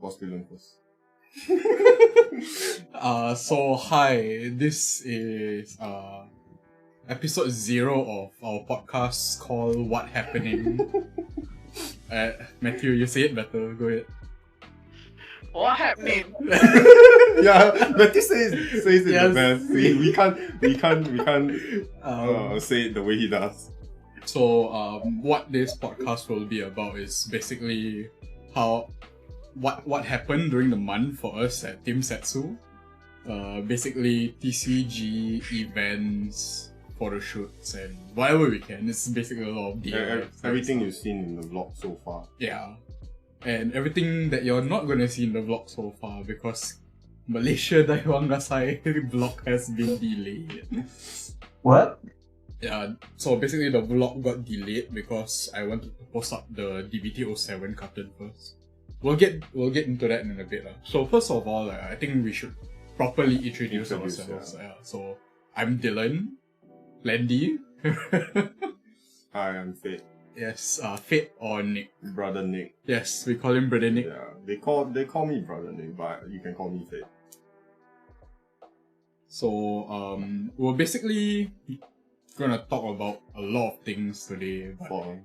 What's the learn first? So hi, this is episode 0 of our podcast called What Happening. Matthew, you say it better, go ahead. What happening? Yeah, Matthew says it Yes. the best. See, we can't say it the way he does. So what this podcast will be about is basically what happened during the month for us at Team Setsu. Basically TCG events, photo shoots, and whatever we can. It's basically a lot of DIY. Everything you've seen in the vlog so far. Yeah. And everything that you're not gonna see in the vlog so far because Malaysia vanga vlog has been delayed. What? Yeah, so basically the vlog got delayed because I wanted to post up the DBT07 carton first. We'll get into that in a bit. So first of all, I think we should properly introduce ourselves. Yeah. So I'm Dylan, Landy. Hi, I'm Fate. Yes, Fate or Nick. Brother Nick. Yes, we call him Brother Nick. Yeah, they call me Brother Nick, but you can call me Fate. So we're basically gonna talk about a lot of things today. But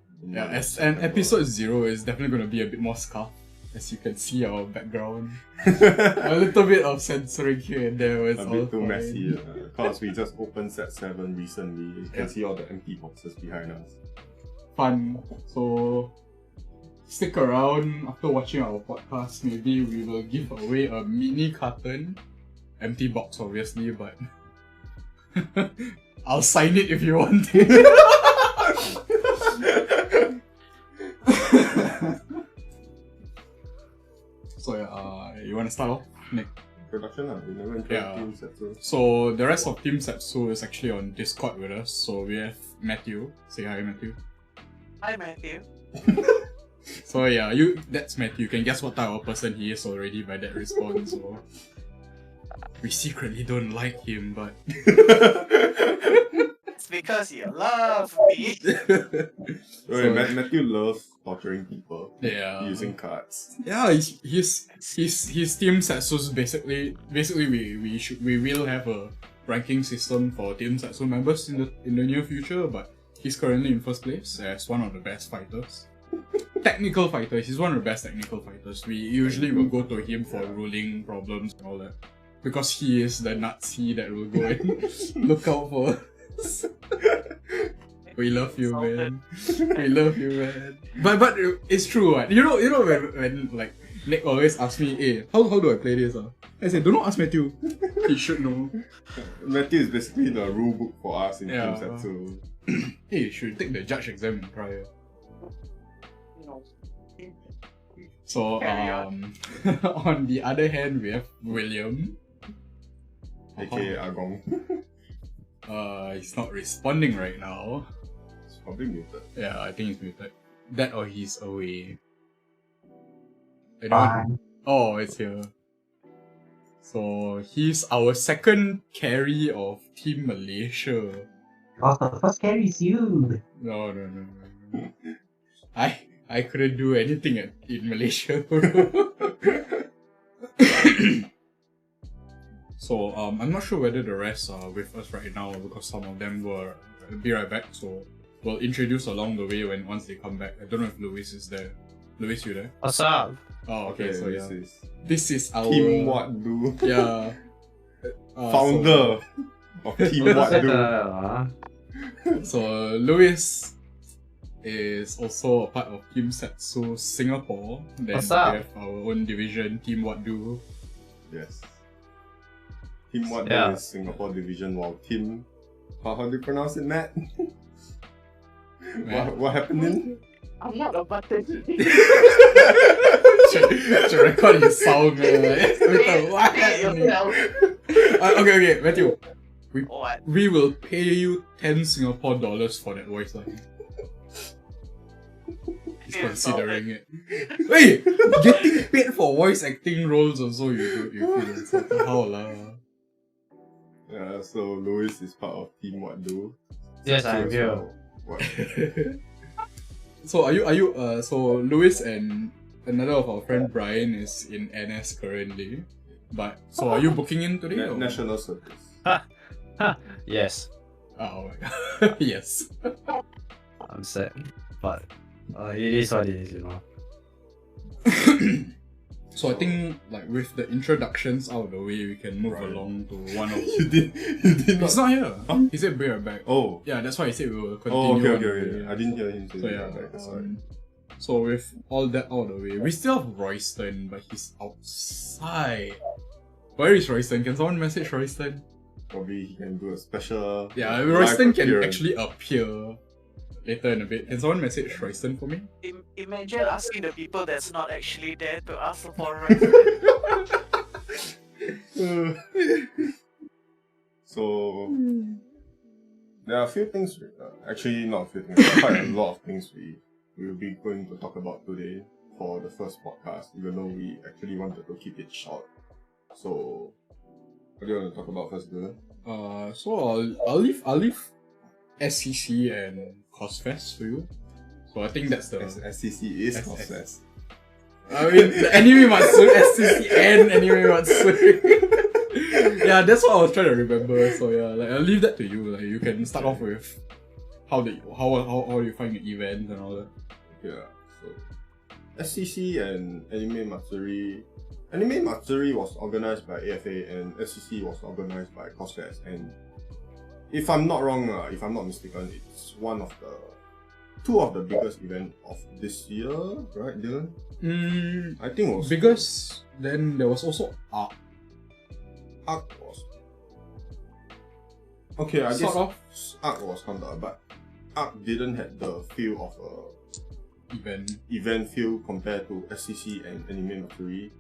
and episode 0 is definitely gonna be a bit more scuffed. As you can see our background. A little bit of censoring here and there. A bit too messy, because we just opened Set 7 recently. You can see all the empty boxes behind us. Fun. So stick around after watching our podcast. Maybe we will give away a mini carton. Empty box obviously, but I'll sign it if you want it. So yeah, you wanna start off, Nick? Production, we never introduced Team Setsu. So the rest of Team Setsu is actually on Discord with us. So we have Matthew. Say hi, Matthew. Hi, Matthew. So yeah, that's Matthew. You can guess what type of person he is already by that response. So we secretly don't like him, but It's because you love me. Matthew loves torturing people. Yeah. Using cards. Yeah, his Team Setsu's basically we will have a ranking system for Team Setsu members in the near future, but he's currently in first place as one of the best fighters. Technical fighters, he's one of the best technical fighters. We usually will go to him for ruling problems and all that. Because he is the Nazi that will go and look out for us. We love you, man. We love you, man. But it's true, right? You know when like Nick always asks me, hey, how do I play this? I said, do not ask Matthew. He should know. Matthew is basically the rule book for us in Team Setsu. Hey, you should take the judge exam prior. No. So on the other hand, we have William. AKA Agong. He's not responding right now. It's probably muted. Yeah, I think he's muted. That or he's away. Oh, it's here. So he's our second carry of Team Malaysia. Oh, the first carry is you. No. I couldn't do anything in Malaysia. So I'm not sure whether the rest are with us right now because some of them will be right back. So we'll introduce along the way once they come back. I don't know if Luis is there. Luis, you there? What's up? Oh, okay. So yeah, this is this is our Team What Do. Yeah. Founder of Team What Do. So Luis is also a part of Team Setsu Singapore. Then What's up? We have our own division, Team What Do. Yes. Team What Do is Singapore division, while Team... How do you pronounce it, Matt? What happening? I'm not a button. to record his sound, man. What happening? Okay, Matthew. We will pay you 10 Singapore dollars for that voice line. He's considering it. Wait! Getting paid for voice acting roles also, you feel how lah. Yeah, so Louis is part of Team What Do. Yes, I'm here. What? So are you so Louis and another of our friend Brian is in NS currently. But so are you booking in today? or? National Service. Yes, Oh my god. Yes. I'm sad, but it is what it is, you know. So I think like with the introductions out of the way, we can move along to one of. You did He's not here. Huh? He said bring her back. Oh. Yeah, that's why I said we will continue. Oh, okay, on okay, the okay. way. I didn't hear him say So yeah, that. That's why. so with all that out of the way, we still have Royston, but he's outside. Where is Royston? Can someone message Royston? Probably he can do a special. Yeah, live Royston can appearance. actually appear later in a bit. Can someone message Royston for me? Imagine asking the people that's not actually there to ask for So there are a few things. Actually, not a few things. There are quite a lot of things we will be going to talk about today for the first podcast. Even though we actually wanted to keep it short. So, what do you want to talk about first, Dylan? So I'll leave SCC and Cosfest for you. So I think that's the SCC is S- Cosfest. I mean the Anime Matsuri, SCC and Anime Matsuri. Yeah, that's what I was trying to remember. So yeah, like I'll leave that to you. Like you can start off with how you find your event and all that. Yeah. So SCC and Anime Matsuri. Anime Matsuri was organized by AFA and SCC was organized by Cosfest. And if I'm not wrong, if I'm not mistaken, it's two of the biggest events of this year, right, Dylan? I think it was Because then there was also ARC. ARC was okay. I Sort guess of. ARC was counted, but ARC didn't have the feel of a event feel compared to SCC and Anime Matsuri.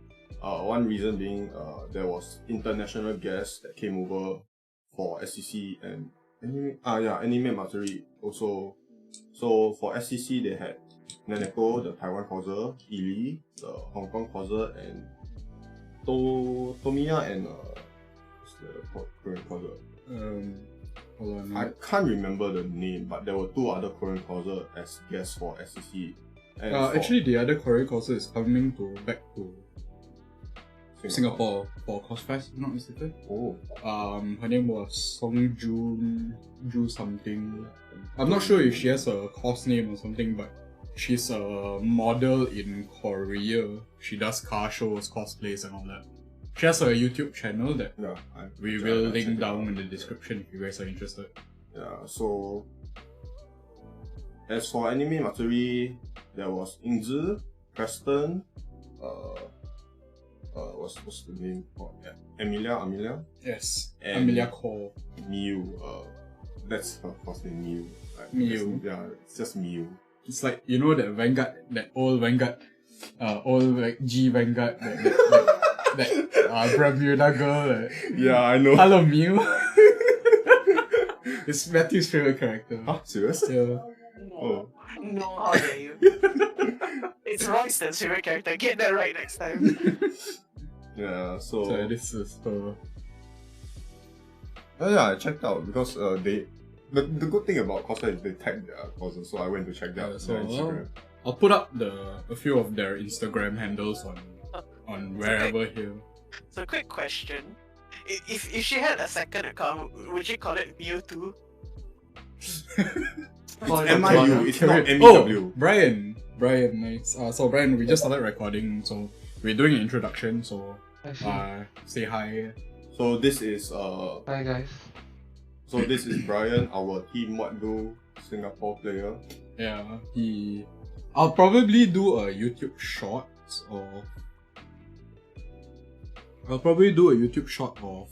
One reason being there was international guests that came over for SCC and Anime Matsuri also. So for SCC they had Naneko, the Taiwan causer, Ili, the Hong Kong causer, and Tomiya and what's the Korean causer? Hold on. I can't remember the name, but there were two other Korean causer as guests for SCC. And Actually, the other Korean concert is coming back to Singapore for Cosfest, if not mistaken. Oh. Her name was Song Ju something. I'm not sure if she has a course name or something, but she's a model in Korea. She does car shows, cosplays, and all that. She has a YouTube channel that we will link down in the description if you guys are interested. Yeah, so as for Anime Matsuri, there was Ingzi, Preston, what's the name? Amelia? Yes, And Amelia Cole. Miu, that's her first name, Miu. Like, Miu. Yeah, it's just Miu. It's like, you know that Vanguard, that old Vanguard, old like G Vanguard, that Bermuda girl. Like, Yeah, I know. Hello Mew. It's Matthew's favorite character. Huh? Serious? Yeah. Oh. No, how dare you? It's Royston's favorite character. Get that right next time. Yeah, so this is her. yeah, I checked out because the good thing about cosplay is they tag their causes, so I went to check that out So their Instagram. I'll put up a few of their Instagram handles on wherever here. So, quick question: if she had a second account, would she call it Mewtwo? MIU, it's not Oh, MEW. Brian, nice. So Brian, we just started recording, so we're doing an introduction. So say hi. So this is Hi guys. so this is Brian, our Team What Do Singapore player. Yeah, I'll probably do a YouTube short of. I'll probably do a YouTube short of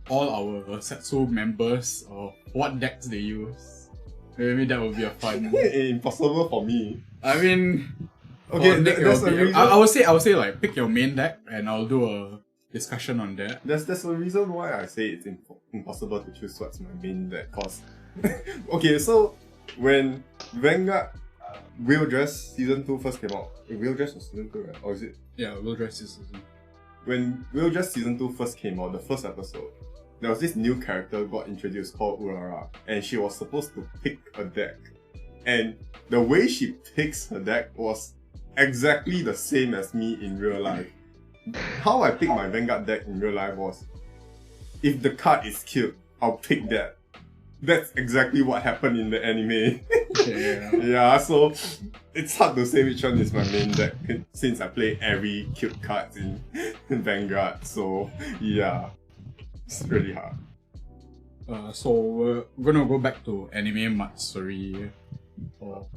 all our Setsu members of what decks they use. Maybe that would be a fun. Impossible for me. I mean, Okay, deck that's will the be- reason. I would say like pick your main deck and I'll do a discussion on that. There's a reason why I say it's impossible to choose what's my main deck. Cause okay, so when Vanguard Wheel Dress Season 2 first came out, Wheel Dress was Season 2, right? Or is it? Yeah, we'll dress this season. When Wheel Dress Season 2 first came out, the first episode, there was this new character got introduced called Urara, and she was supposed to pick a deck. And the way she picks her deck was exactly the same as me in real life. How I picked my Vanguard deck in real life was, if the card is killed, I'll pick that. That's exactly what happened in the anime. Yeah. Yeah, so it's hard to say which one is my main deck since I play every cute cards in Vanguard. So yeah, it's really hard. So we're gonna go back to anime Matsuri. Oh,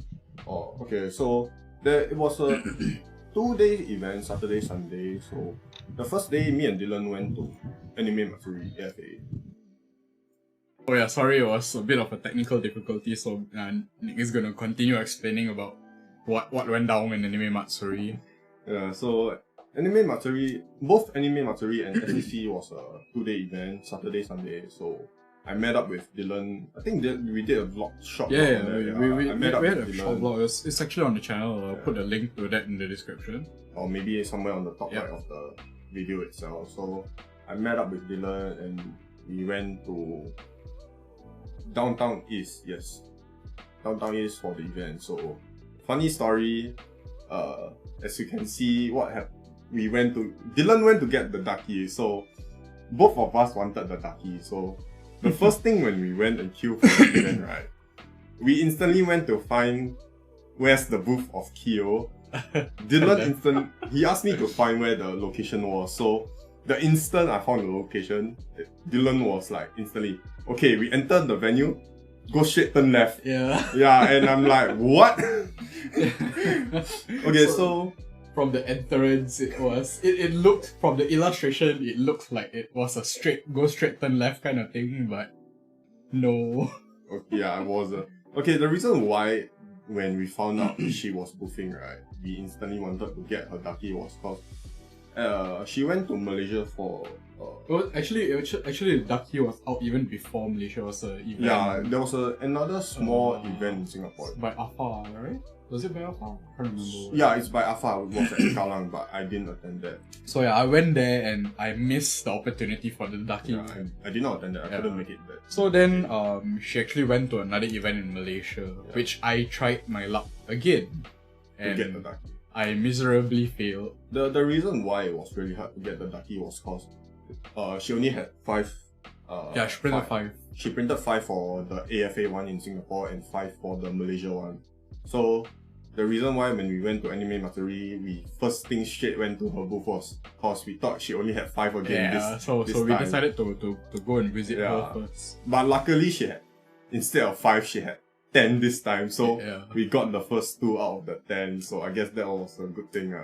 okay. So it was a 2-day event, Saturday, Sunday. So the first day, me and Dylan went to Anime Matsuri AFA. Oh yeah, sorry, it was a bit of a technical difficulty, so Nick is gonna continue explaining about what went down in Anime Matsuri. Yeah, so Anime Matsuri, both Anime Matsuri and SEC was a 2-day event, Saturday, Sunday. So I met up with Dylan. I think we did a vlog, short vlog on that. We I met up had with a Dylan. short vlog. It's actually on the channel. I'll put a link to that in the description. Or maybe somewhere on the top right of the video itself. So I met up with Dylan and we went to Downtown East, yes. Downtown East for the event. So funny story, as you can see what happened. Dylan went to get the ducky, so both of us wanted the ducky. So the first thing when we went and queued for the event, right, we instantly went to find where's the booth of Kyo. Dylan he asked me to find where the location was. So the instant I found the location, Dylan was like instantly, okay, we entered the venue, go straight, turn left. Yeah. Yeah, and I'm like, what? Okay, so from the entrance, it looked, from the illustration, it looked like it was a go straight, turn left kind of thing, but no. Okay, yeah, I was. Okay, the reason why when we found out she was boofing, right, we instantly wanted to get her ducky was because she went to Malaysia for. Well, actually, the ducky was out even before Malaysia was a event. Yeah, there was another small event in Singapore. By Alpha, right? Was it by Alpha? I can't remember. Yeah, it's by Alpha. It was at Kallang, but I didn't attend that. So yeah, I went there and I missed the opportunity for the ducky. Yeah, I did not attend that. I couldn't make it there. So then, she actually went to another event in Malaysia, which I tried my luck again. To get the ducky. I miserably failed. The reason why it was really hard to get the ducky was because she only had 5. Yeah, she printed 5. She printed 5 for the AFA one in Singapore and 5 for the Malaysia one. So the reason why when we went to Anime Matsuri, we first thing straight went to her booth was because we thought she only had 5 again. Yeah, this so we time. decided to go and visit her first. But luckily she had, instead of 5, she had 10 this time. So we got the first 2 out of the 10. So I guess that was a good thing.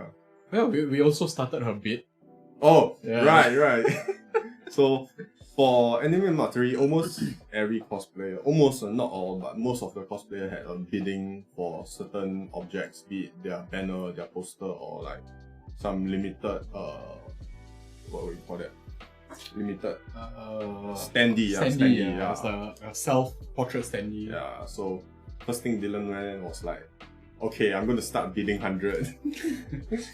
Well, we also started her bid. Oh, right. So for Anime Matsuri, almost every cosplayer, almost not all, but most of the cosplayer had a bidding for certain objects, be it their banner, their poster, or like some limited, what would you call that? Limited standee. Yeah. It's a self-portrait standee. Yeah, so first thing Dylan went was like, okay, I'm going to start bidding 100.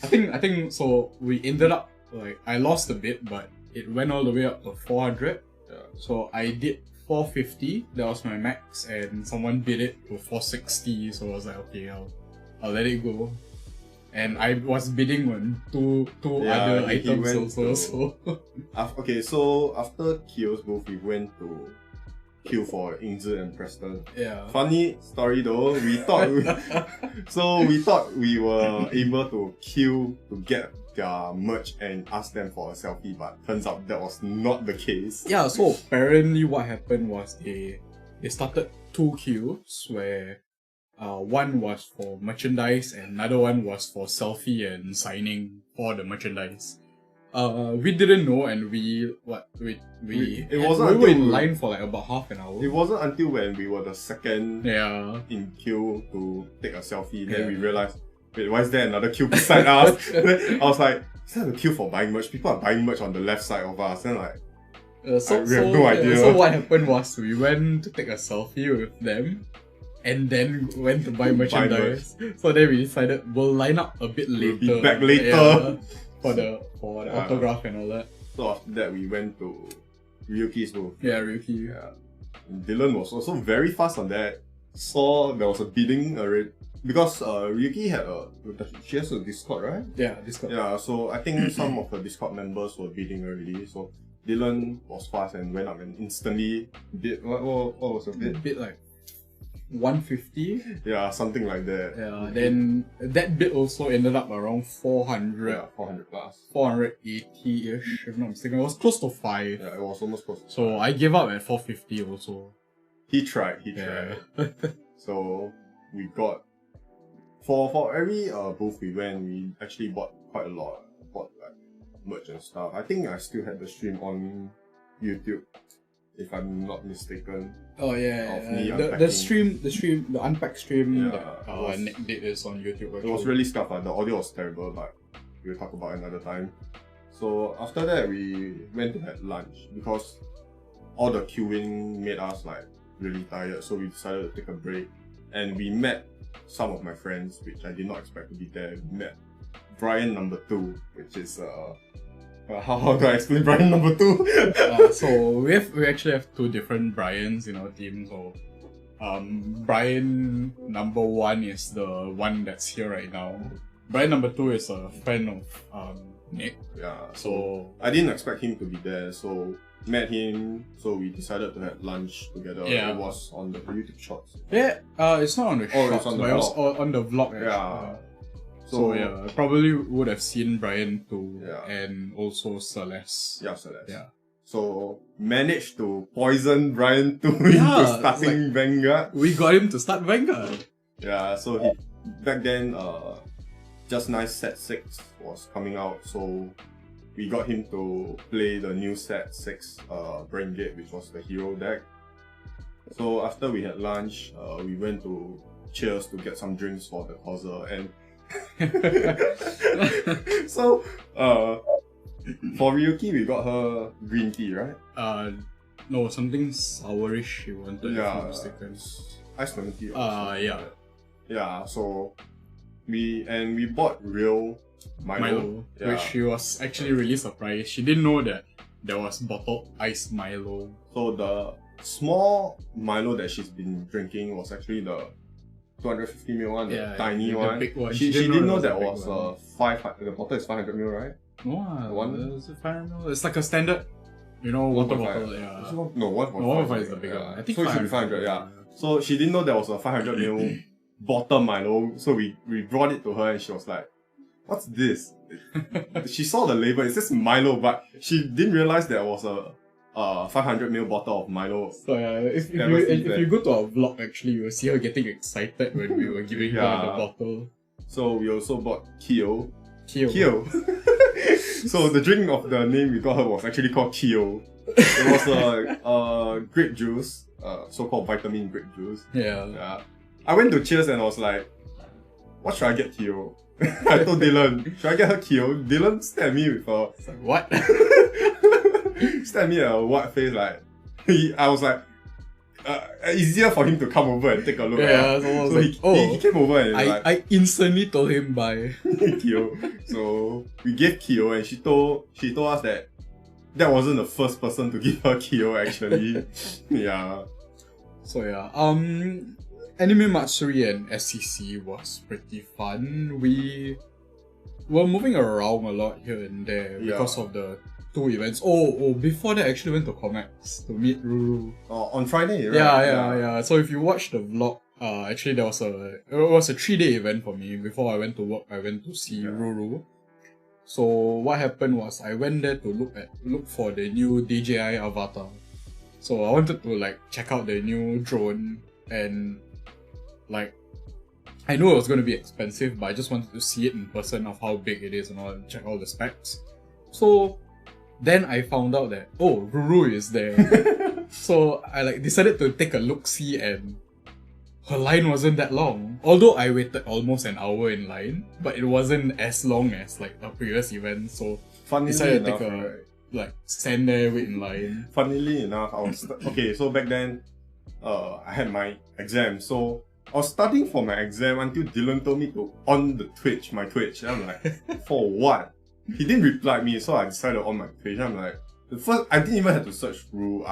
I think so. We ended up like, I lost a bit, but it went all the way up to 400. Yeah. So I did 450. That was my max, and someone bid it to 460. So I was like, okay, I'll let it go. And I was bidding on two other items also. Okay, so after Kyo's booth, we went to queue for Ingzi and Preston. Yeah. Funny story though, we thought we were able to queue to get their merch and ask them for a selfie, but turns out that was not the case. Yeah, so apparently what happened was they started 2 queues where one was for merchandise and another one was for selfie and signing for the merchandise. We didn't know, and we were in line for like about half an hour. It wasn't until when we were the second in queue to take a selfie that we realized, wait, why is there another queue beside us? I was like, is that a queue for buying merch? People are buying merch on the left side of us. And like, we have no idea. So what happened was we went to take a selfie with them, and then went to buy merchandise. So then we decided we'll line up a bit later. We'll be back later. For the autograph and all that. So after that, we went to Ryuki's booth. Yeah, Ryuki. Yeah. And Dylan was also very fast on that. saw there was a bidding already because Ryuki she has a Discord, right? Yeah, Discord. Yeah, so I think some of the Discord members were bidding already. So Dylan was fast and went up and instantly bid. What was the bid? Bid like 150. Yeah, something like that. Yeah, then that bid also ended up around 400. Yeah, 400 plus. 480-ish, if not mistaken. It was close to 5. Yeah, it was almost close. So I gave up at 450 also. He tried. Yeah. So we got for every booth we went, we actually bought quite a lot. Bought like merch and stuff. I think I still had the stream on YouTube, if I'm not mistaken. Oh yeah, Of me the unpacked stream Yeah, that Nick did is on YouTube. It was really scuffed. The audio was terrible, but we'll talk about it another time. So after that, we went to have lunch because all the queuing made us like really tired. So we decided to take a break, and we met some of my friends, which I did not expect to be there. We met Brian number 2, which is how do I explain Brian number 2? So we actually have 2 different Brians in our team. So Brian number 1 is the one that's here right now. Brian number 2 is a friend of Nick. Yeah. So I didn't expect him to be there. So met him. So we decided to have lunch together. Yeah. It was on the YouTube shorts. yeah, it's not on the Oh, it's shorts, on the but it was vlog. on the vlog. Actually. Yeah. So yeah, I probably would have seen Brian too, Yeah. and also Celeste. Yeah, Celeste. Yeah. So managed to poison Brian too into Yeah, starting Vanga. We got him to start Vanga. Yeah, so he back then Just Nice Set 6 was coming out, so we got him to play the new Set 6 Brain Gate, which was the hero deck. So after we had lunch, we went to Cheers to get some drinks for the causer, and so for Ryuki we got her green tea, right? No, something sourish she wanted, if I'm Yeah, not mistaken. Ice lemon tea. or Yeah. something like that. Yeah, so we bought real Milo, yeah. Which she was actually really surprised. She didn't know that there was bottled iced Milo. So the small Milo that she's been drinking was actually the 250ml one, the tiny the one. big one. She didn't know that it was a big one. 500. The bottle is 500ml, right? No, the one- is it 500 ml? It's like a standard, water 1.5. bottle. Yeah. No, 1.5. No, 1.5 is the bigger one. I think so it should be 500, yeah. So she didn't know there was a 500ml bottle Milo, so we brought it to her and she was like, "What's this?" She saw the label, it says Milo, but she didn't realize there was a 500ml bottle of Milo. So yeah, if Never seen you that. go to our vlog, actually, you'll see her getting excited when we were giving her the Yeah. bottle. So we also bought Kyo. Kyo. So the drink of the name we got her was actually called Kyo. It was a grape juice, so-called vitamin grape juice. Yeah. Yeah. I went to Cheers and I was like, what should I get Kyo? I told Dylan, should I get her Kyo? Dylan stared at me with a It's like, what? stared at me a what face like I was like easier for him to come over and take a look. Yeah, so I was like, he came over and I instantly told him buy. Kyo. So we gave Kyo and she told us that wasn't the first person to give her Kyo actually. Yeah. So yeah, Anime Matsuri and SCC was pretty fun. We were moving around a lot here and there because of the 2 events. Oh, before that I actually went to Comex to meet Ruru. On Friday, right? Yeah. So if you watch the vlog, actually it was a 3-day event for me. Before I went to work, I went to see Ruru. So what happened was I went there to look for the new DJI avatar. So I wanted to check out the new drone, and I knew it was going to be expensive, but I just wanted to see it in person of how big it is and all, and check all the specs. So then I found out that Ruru is there. So I decided to take a look-see, and her line wasn't that long. Although I waited almost an hour in line, but it wasn't as long as a previous event. So Funnily decided to enough, take a stand there, wait in line. Funnily enough, I was okay. So back then, I had my exam. So I was studying for my exam until Dylan told me to on my Twitch. And I'm like, for what? He didn't reply me, so I decided on my Twitch. I'm like, I didn't even have to search Rule.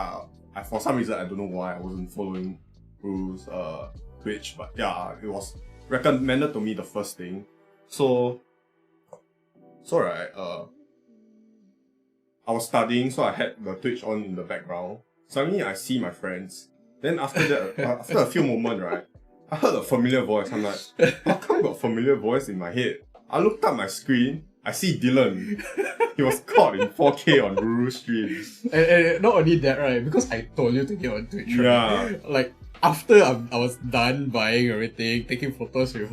For some reason, I don't know why I wasn't following rules. Twitch, but yeah, it was recommended to me the first thing. So right, I was studying, so I had the Twitch on in the background. Suddenly I see my friends. Then after that, after a few moments, right, I heard a familiar voice. I'm like, how come I got a familiar voice in my head? I looked up my screen, I see Dylan. He was caught in 4K on Ruru's stream. And not only that, right, because I told you to get on Twitch, right? Yeah. Like, after I was done buying everything, taking photos with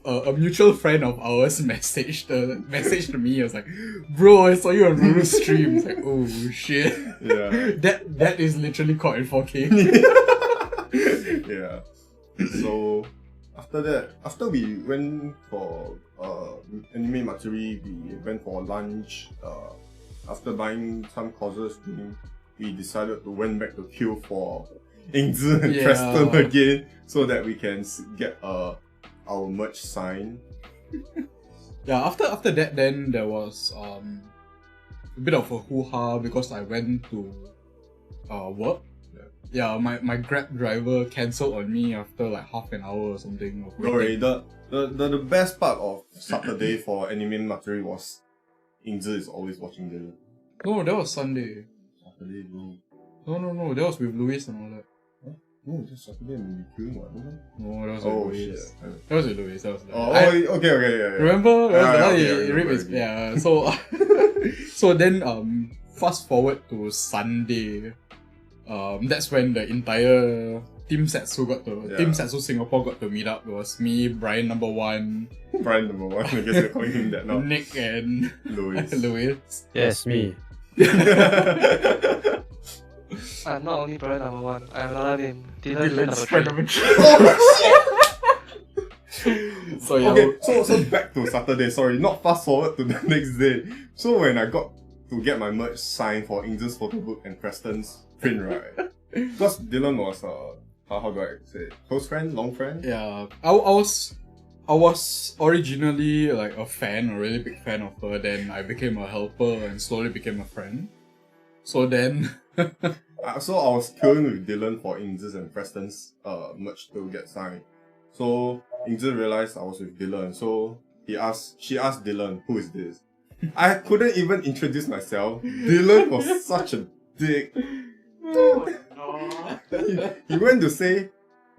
a mutual friend of ours messaged me. I was like, bro, I saw you on Ruru's stream. It's like, oh shit. Yeah. That is literally caught in 4K. Yeah. So after that, after we went for anime matsuri, we went for lunch. After buying some courses, we decided to went back to queue for Ingzi and Preston again, so that we can get our merch sign. Yeah, after that, then there was a bit of a hoo-ha because I went to work. Yeah, my Grab driver cancelled on me after like half an hour or something. Of waiting. Sorry, the best part of Saturday for anime matsuri was Ingzi is always watching the No, that was Sunday. Saturday, bro. No, that was with Luis and all that. No, just Saturday and we queuing what? No, that was Oh with shit. Luis. That was with Luis. That was Okay, yeah. Remember? That was the one okay, he I remember ripped his- already. yeah. So so then fast forward to Sunday. That's when the entire Team Setsu Team Setsu Singapore got to meet up. It was me, Brian number 1, Brian number 1, I guess we're calling him that now. Nick and Louis. Luis. Yes, me. I'm not only Brian number 1, I have another name. Dylan Friend number number 3. So yeah. Okay, so back to Saturday, sorry, not fast forward to the next day. So when I got to get my merch signed for Ingzi's photo book and Preston's print, right? Because Dylan was how do I say it? Close friend, long friend? Yeah, I was originally like a fan, a really big fan of her. Then I became a helper and slowly became a friend. So then, So I was queuing with Dylan for Ingzi's and Preston's merch to get signed. So Ingzi realized I was with Dylan, so she asked Dylan, who is this? I couldn't even introduce myself. Dylan was such a dick. Oh no. He went to say,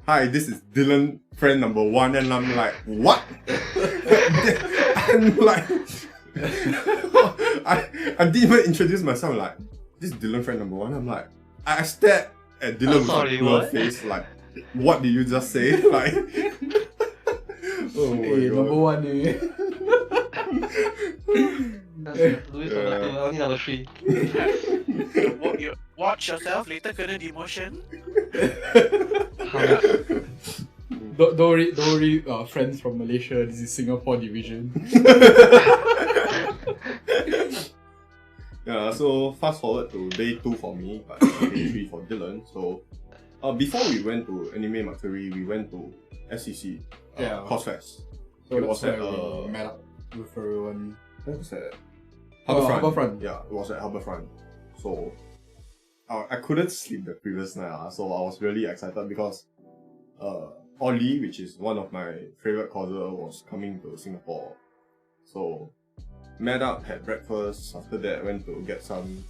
hi, this is Dylan, friend number 1, and I'm like, what? I'm like, I didn't even introduce myself, like, this is Dylan, friend number 1. I'm like, I stared at Dylan with sorry, a blur what? face, like, what did you just say? Like, oh my hey, god. number 1 eh. Louis only number 3. Watch yourself, later kena demotion. Don't worry, friends from Malaysia, this is Singapore division. Yeah, so fast forward to day 2 for me, but day 3 for Dylan. So, before we went to Anime Matsuri, we went to SCC, Yeah. Cosfest. So It that's was at, where we met up with everyone. What was that? Harbourfront. Yeah, it was at Harbourfront. So, I couldn't sleep the previous night, so I was really excited because Ollie, which is one of my favorite causes, was coming to Singapore. So, met up, had breakfast. After that, went to get some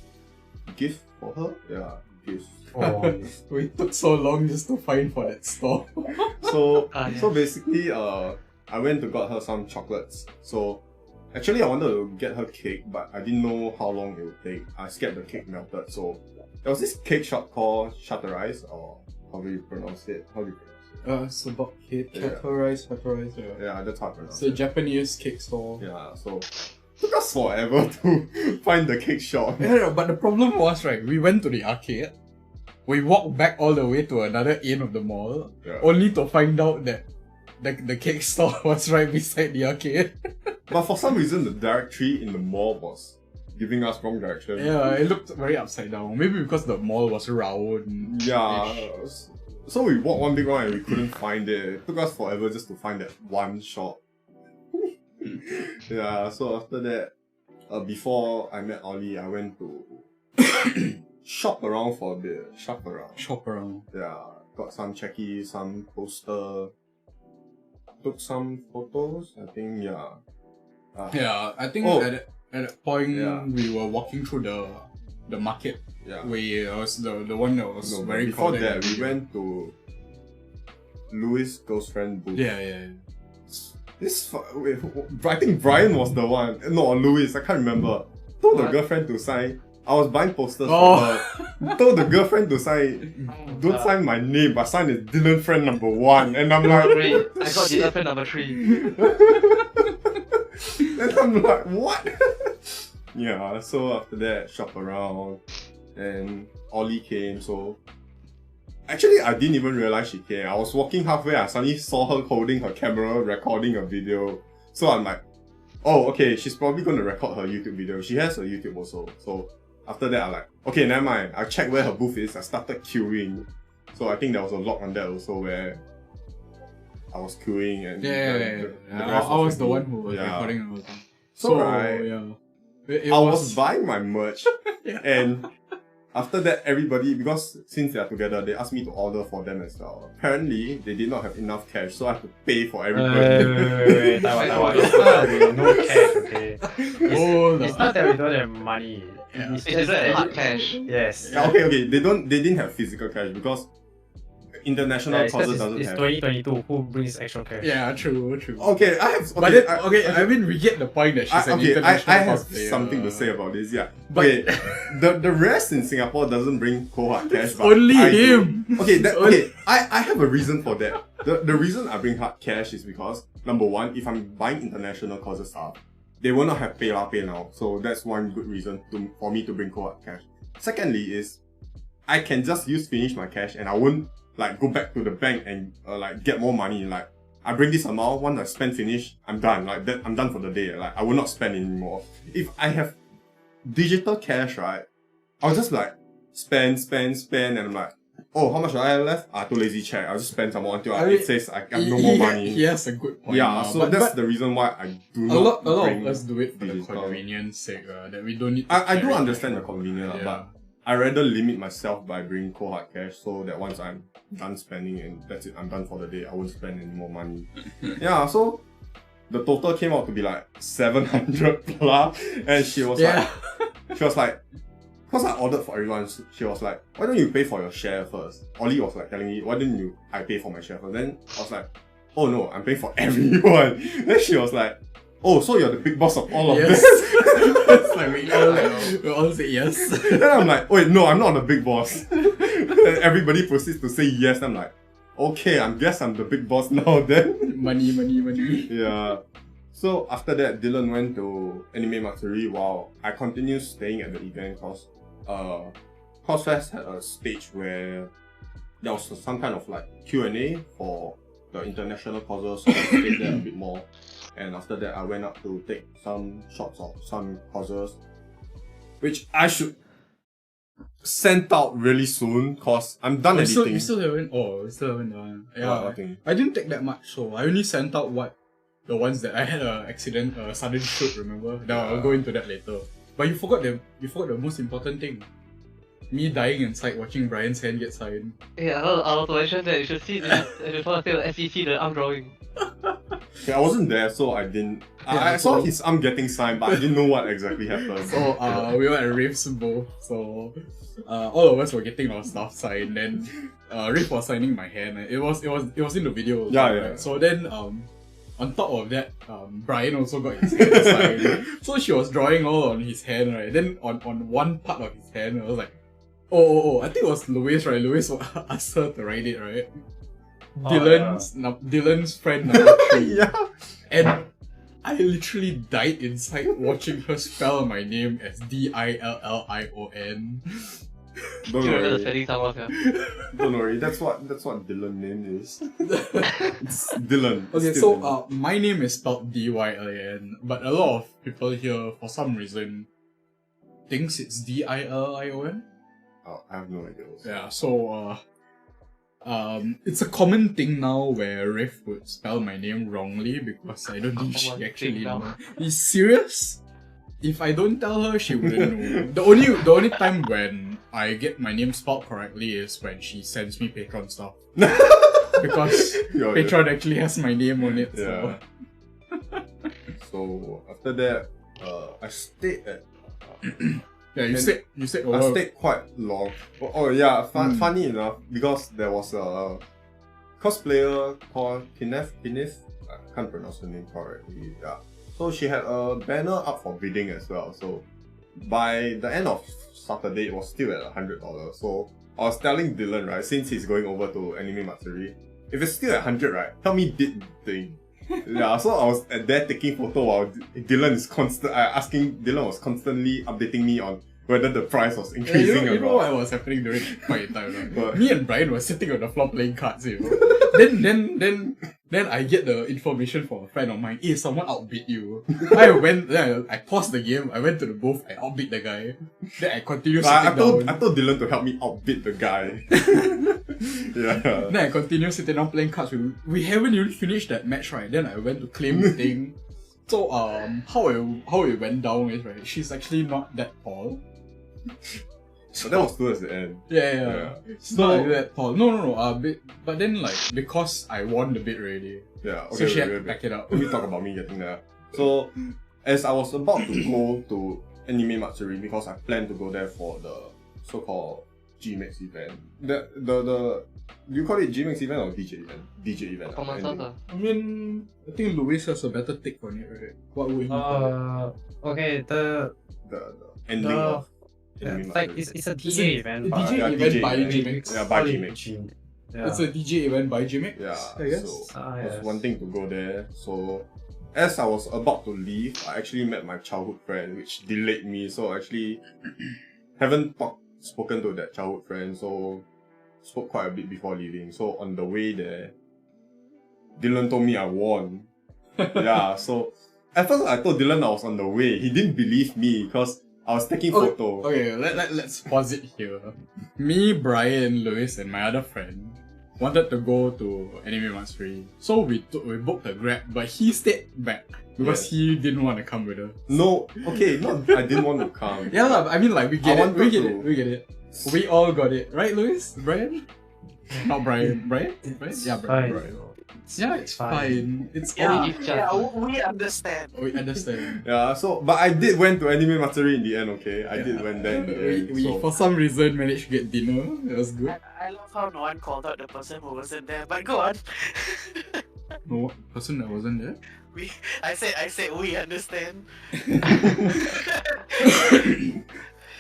gift for her. Yeah, gifts. Oh, We took so long just to find for that store. So, Ah, so basically, I went to got her some chocolates. So, actually, I wanted to get her cake, but I didn't know how long it would take. I scared the cake melted. So, there was this cake shop called Shatterize, or how do you pronounce it? How do you pronounce it? It's about cake, Yeah. Shatterize. Yeah, that's how I pronounce It's a it. Japanese cake store. Yeah, so took us forever to find the cake shop. Yeah, but the problem was, right, we went to the arcade, we walked back all the way to another end of the mall, Yeah. only to find out that the cake store was right beside the arcade. But for some reason, the directory in the mall was giving us wrong direction. Yeah, it looked very upside down. Maybe because the mall was round. Yeah. So we walked one big round and we couldn't find it. It took us forever just to find that one shop. Yeah, so after that, before I met Ollie, I went to shop around for a bit. Shop around. Shop around. Yeah. got some checkies, some poster, took some photos. I think Yeah, I think Oh. at that point Yeah. we were walking through the market yeah. where it was the one that was No, very before crowded. that, we went to Louis' ghost friend booth. Yeah. Wait, I think Brian was the one. No, or Louis, I can't remember. Told the What? girlfriend to sign. I was buying posters Oh. for her. Told the girlfriend to sign. Don't sign my name, but sign as Dylan friend number 1. And I'm like, Wait, I got the friend number 3. and I'm like, what? Yeah, so after that, shop around, and Ollie came, so... Actually, I didn't even realize she came. I was walking halfway, I suddenly saw her holding her camera, recording a video. So I'm like, oh, okay, she's probably gonna record her YouTube video. She has a YouTube also. So after that, I'm like, okay, never mind. I checked where her booth is, I started queuing. So I think there was a vlog on that also where I was queuing and the rest I was the with one me. who was Yeah. recording and everything. So, right, yeah. I was buying my merch Yeah. and after that everybody, because since they are together, they asked me to order for them as well. Apparently, they did not have enough cash, so I have to pay for everybody. Wait, Taiwan. It's not that we no cash, okay? Oh, It's not that we don't have money. Yeah. It's It's just just hard that... cash. Yes. Yeah, okay, they didn't have physical cash because international Yeah, it's, causes 'cause doesn't it's have. 2022. Who brings extra cash? Yeah, true. Okay, I have. But then, I mean, we get the point that she's an I international have cosplayer. something to say about this. Yeah, But- okay, the rest in Singapore doesn't bring cohort cash. It's but only I do. him. Okay, I have a reason for that. The reason I bring hard cash is because number one, if I'm buying international causes stuff, they will not have pay now. So that's one good reason for me to bring cohort cash. Secondly is I can just finish my cash and I won't like go back to the bank and like get more money. Like I bring this amount, once I spend finish, I'm done. Like that, I'm done for the day. Like I will not spend anymore. If I have digital cash, right, I'll just like spend, and I'm like, oh, how much do I have left? Too lazy check. I'll just spend some more until it says I have no more money. He has a good point. Yeah, now, so but, that's but the reason why I do a not lot bring of us do it for the digital. convenience sake. That we don't need. To I do carry understand the cash. convenience, Yeah. but I rather limit myself by bringing cold hard cash so that once I'm done spending and that's it, I'm done for the day, I won't spend any more money. Yeah, so the total came out to be like 700 plus, and she was Yeah. like, because I ordered for everyone, she was like, why don't you pay for your share first? Ollie was like telling me, why didn't I pay for my share first? Then I was like, oh no, I'm paying for everyone. Then she was like, oh, so you're the big boss of all of Yes. this? It's like we all say yes. Then I'm like, wait, no, I'm not the big boss. And everybody proceeds to say yes. I'm like, okay, I guess I'm the big boss now then. Money. Yeah. So after that, Dylan went to Anime Matsuri while I continued staying at the event because Cosfest had a stage where there was some kind of like Q&A for the international causes, so I stayed there a bit more. And after that, I went up to take some shots of some causes, which I should send out really soon because I'm done editing. We still haven't done. Yeah, I think. I didn't take that much, so I only sent out the ones that I had a accident, sudden shoot. Remember? Now I'll go into that later. But you forgot the most important thing. Me dying inside watching Brian's hand get signed. Yeah, I want to mention that you should see this. If you want to say the SEC, the arm drawing. Okay, I wasn't there, so I didn't. Yeah, I saw so- his arm getting signed, but I didn't know what exactly happened. So we were at Rafe's booth, so all of us were getting our stuff signed. Then Rafe was signing my hand. It was in the video. Yeah, right? yeah. So then on top of that, Brian also got his hand signed. So she was drawing all on his hand, right? Then on one part of his hand, I was like, oh, I think it was Louis, right? Louis asked her to write it, right? Dylan's friend number 3. Yeah. And I literally died inside watching her spell my name as Dillion. Don't You remember the worry. spelling someone, yeah? Don't worry. That's what Dylan name is. It's Dylan. Okay, It's so Dylan. my name is spelled Dylin, but a lot of people here, for some reason, thinks it's Dilion. Oh, I have no idea. Also. Yeah, so it's a common thing now where Riff would spell my name wrongly because I don't think she Common actually thing now. knows. Is serious? If I don't tell her, she wouldn't know. The only time when I get my name spelled correctly is when she sends me Patreon stuff. Because Patreon actually has my name on it. Yeah. So after that, I stayed at. Yeah, you stayed I stayed quite long. Oh yeah, funny enough, because there was a cosplayer called Pinef. I can't pronounce her name correctly. Yeah. So she had a banner up for bidding as well. So by the end of Saturday, it was still at $100. So I was telling Dylan, right, since he's going over to Anime Matsuri, if it's still at 100, right, help me bid the thing. Yeah, so I was there taking photo while Dylan was constantly updating me on whether the price was increasing or you know not. what was happening during quiet time, right? But- Me and Brian were sitting on the floor playing cards, you know. Then I get the information from a friend of mine. Hey, someone outbid you. I paused the game. I went to the booth. I outbid the guy. Then I continued sitting down. I told Dylan to help me outbid the guy. Yeah. Then I continued sitting down playing cards. We haven't even finished that match, right? Then I went to claim the thing. So how it went down is, right, she's actually not that tall. So that was towards the end. Yeah. It's not like that tall. No. But then like because I won the bid already. Yeah. Okay. So she had to wait. back it up. Let me talk about me getting there. So, as I was about to go to Anime Matsuri, because I planned to go there for the so-called G-Max event. Do you call it G-Max event or DJ event? DJ event. Performances. I mean, I think Luis has a better take on it, right? What would he call it? Okay, the ending of Anime like Matsuri. it's a It's DJ a event. DJ but- Yeah, event DJ by event. G-Max. Yeah, by G-Max. Yeah. It's a DJ event by G-Max, Yeah, I guess. so Ah, I was yes. wanting to go there. So as I was about to leave, I actually met my childhood friend, which delayed me. So I actually haven't spoken to that childhood friend. So spoke quite a bit before leaving. So on the way there, Dylan told me I won. Yeah, so at first I told Dylan I was on the way. He didn't believe me because I was taking photo. Okay, let's pause it here. Me, Brian, Luis, and my other friend wanted to go to Anime Matsuri. So we booked a Grab, but he stayed back because he didn't want to come with us. No, okay, not I didn't want to come. Yeah, lah, I mean, like, we get it. wanted We get it. We all got it. Right, Luis? Brian? Not Brian. Brian? Yeah, Brian. Fine. Yeah, it's fine. It's Yeah, all... give yeah, chance. we understand. We understand. Yeah, so but I did went to Anime Matsuri in the end. Okay, I did went there in the end. We so. for some reason managed to get dinner. It was good. I love how no one called out the person who wasn't there, but go on. No person that wasn't there. I said we understand.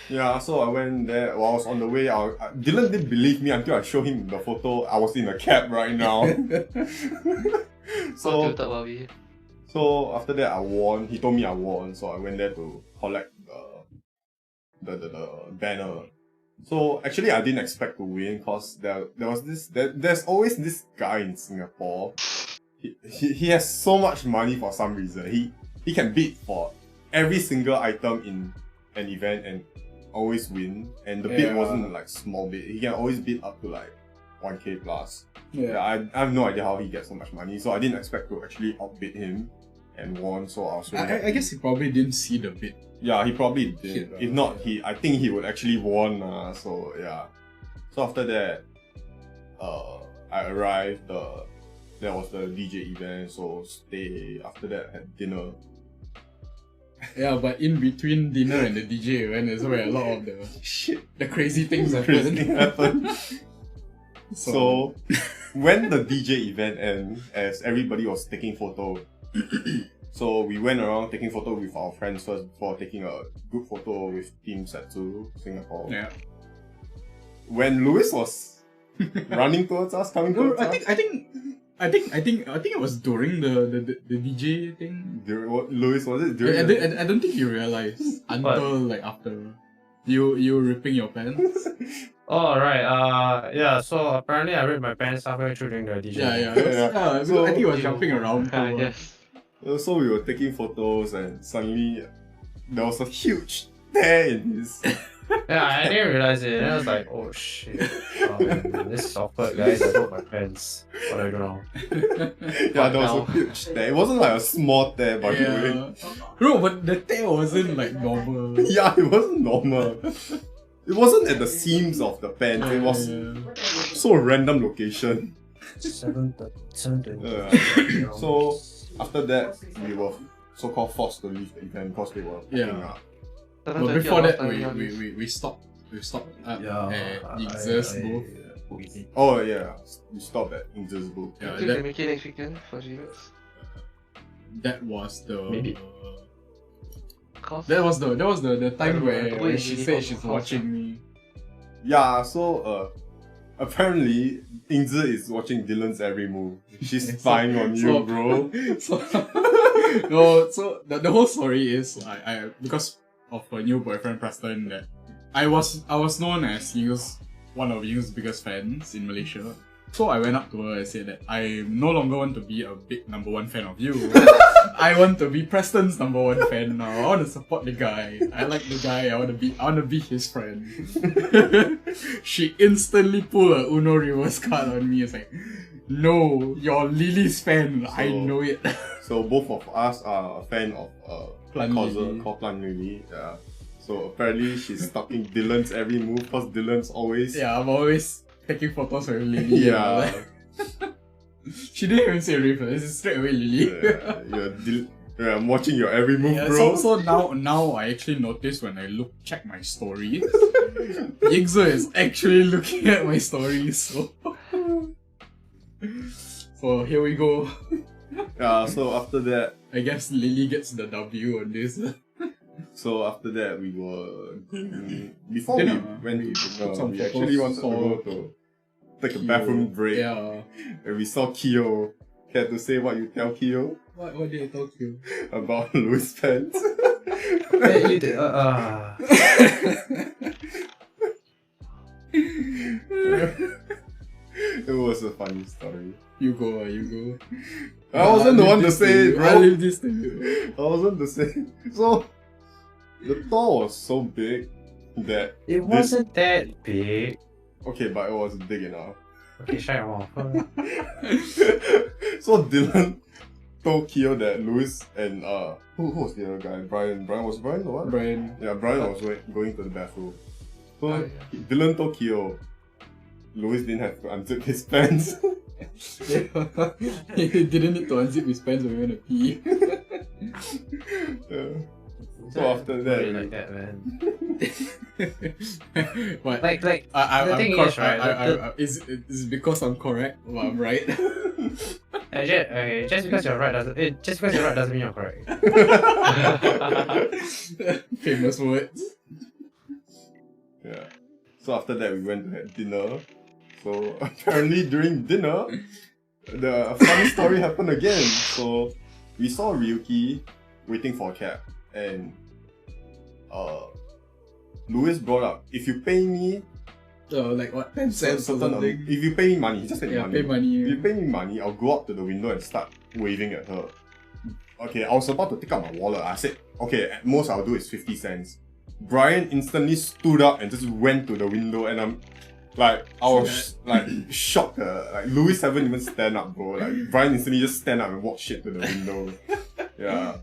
Yeah, so I went there. While I was on the way, Dylan didn't believe me until I showed him the photo. I was in a cab right now. So, so, so after that, I won. He told me I won, so I went there to collect the banner. So actually, I didn't expect to win because there's always this guy in Singapore. He has so much money for some reason. He can bid for every single item in an event and always win. And the bid wasn't like small bid. He can always bid up to like 1k plus. Yeah, I have no idea how he gets so much money. So I didn't expect to actually outbid him and won. So I was really I guess he probably didn't see the bid. Yeah, he probably did. Shit, if not, I think he would actually won. So yeah. So after that, I arrived. There was the DJ event. So stay. After that, had dinner. Yeah, but in between dinner and the DJ event is where a lot of the crazy things Crazy thing happen. happened. So when the DJ event ended, as everybody was taking photo, so we went around taking photo with our friends first before taking a group photo with Team Setsu Singapore. Yeah. When Luis was running towards us, coming No, towards us. I think it was during the DJ thing. Luis, was it during? I don't think you realized until like after you ripping your pants. Oh right. Yeah. So apparently I ripped my pants halfway through during the DJ. Yeah. So- I think it was jumping around. I too. guess. So we were taking photos and suddenly there was a huge tear in his. Yeah, I didn't realize it. And I was like, oh shit. This is awkward, guys. I broke my pants. What do I do now? Yeah, there was a huge tear. It wasn't like a small tear, by the way. No, but the tear wasn't like normal. Yeah, it wasn't normal. It It wasn't at the seams of the pants. It was so random location. 7:30. So after that, we were so-called forced to leave the event because they were packing up. Well, before that, we stopped. We stopped at guyysssss booth. Oh yeah, we stopped at Ingz's booth. Yeah, Think they make it next weekend for G's. that was the Maybe. that was the time where Wait, she really, said she's how- watching me. Yeah, so apparently Ingzi is watching Dylan's every move. She's spying on you, bro. So so the whole story is I because of her new boyfriend Preston that I was known as one of Ying's biggest fans in Malaysia. So I went up to her and said that I no longer want to be a big #1 fan of you. I want to be Preston's #1 fan now. I want to support the guy. I like the guy. I want to be his friend. She instantly pulled a Uno reverse card on me. It's like, no, you're Lily's fan. I know it. So both of us are a fan of Plan Lily. called Plan Lily. Yeah. So apparently she's stalking Dylan's every move because Dylan's always Yeah, I'm always taking photos with Lily. Yeah. She didn't even say Riff, it's straight away Lily. Yeah, I'm watching your every move, Yeah, bro. so now I actually notice when I check my stories, Yingzi is actually looking at my stories. So here we go. Yeah, so after that, I guess Lily gets the W on this. So after that, we were before we Dinner. went We to took dinner. some We photos, actually wanted to saw go to take a bathroom break, Yeah. and we saw Kyo. Care to say what you tell Kyo What did I talk to you? about Louis pants? Yeah, you did. It was a funny story. You go. I wasn't the I'll one leave to this say it, you. bro. I'll leave this to you. I wasn't the same. So the door was so big that It wasn't that big. okay, but it was big enough. Okay, shut your mouth. So Dylan told Kyo that Louis and who was the other guy? Brian. Was Brian the one? Brian. Yeah, Brian was going to the bathroom. So Oh, yeah. Dylan told Kyo Louis didn't have to unzip his pants. He didn't need to unzip his pants when he went to pee. Yeah. So after that, Really like that, man. But Like, the the thing is, right, is because I'm correct or I'm right? okay, just because you're right doesn't mean you're correct. Famous words. yeah. So after that, we went to have dinner. So apparently during dinner, the funny story happened again. So we saw Ryuki waiting for a cab, and Louis brought up, if you pay me Like what, 10 cents or certain something? if you pay me money, he just said Yeah, money. pay money. If you pay me money, I'll go up to the window and start waving at her. Okay, I was about to take out my wallet. I said, okay, at most I'll do is 50 cents. Brian instantly stood up and just went to the window, and I'm like, I was like shocked. Like Louis haven't even stand up, bro. Like Brian instantly just stand up and walk shit to the window. Yeah.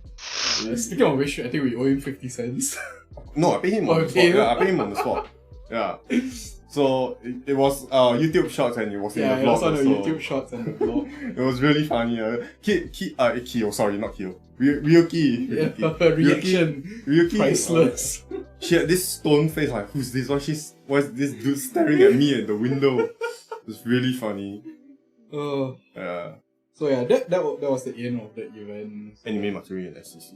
Speaking of which, I think we owe him 50 cents. No, I paid him on the spot. Yeah, I paid him on the spot. Yeah. So it was YouTube shots, and it was in Yeah, the it vlog was on the also. YouTube shots and the vlog. It was really funny. Kyo, sorry, not Kyo. Ryuki. Yeah, her reaction, Ryuki. priceless. She had this stone face, like, who's this? Why is this dude staring at me at the window? It was really funny. Yeah. So yeah, that was the end of the event. Anime Matsuri and SCC.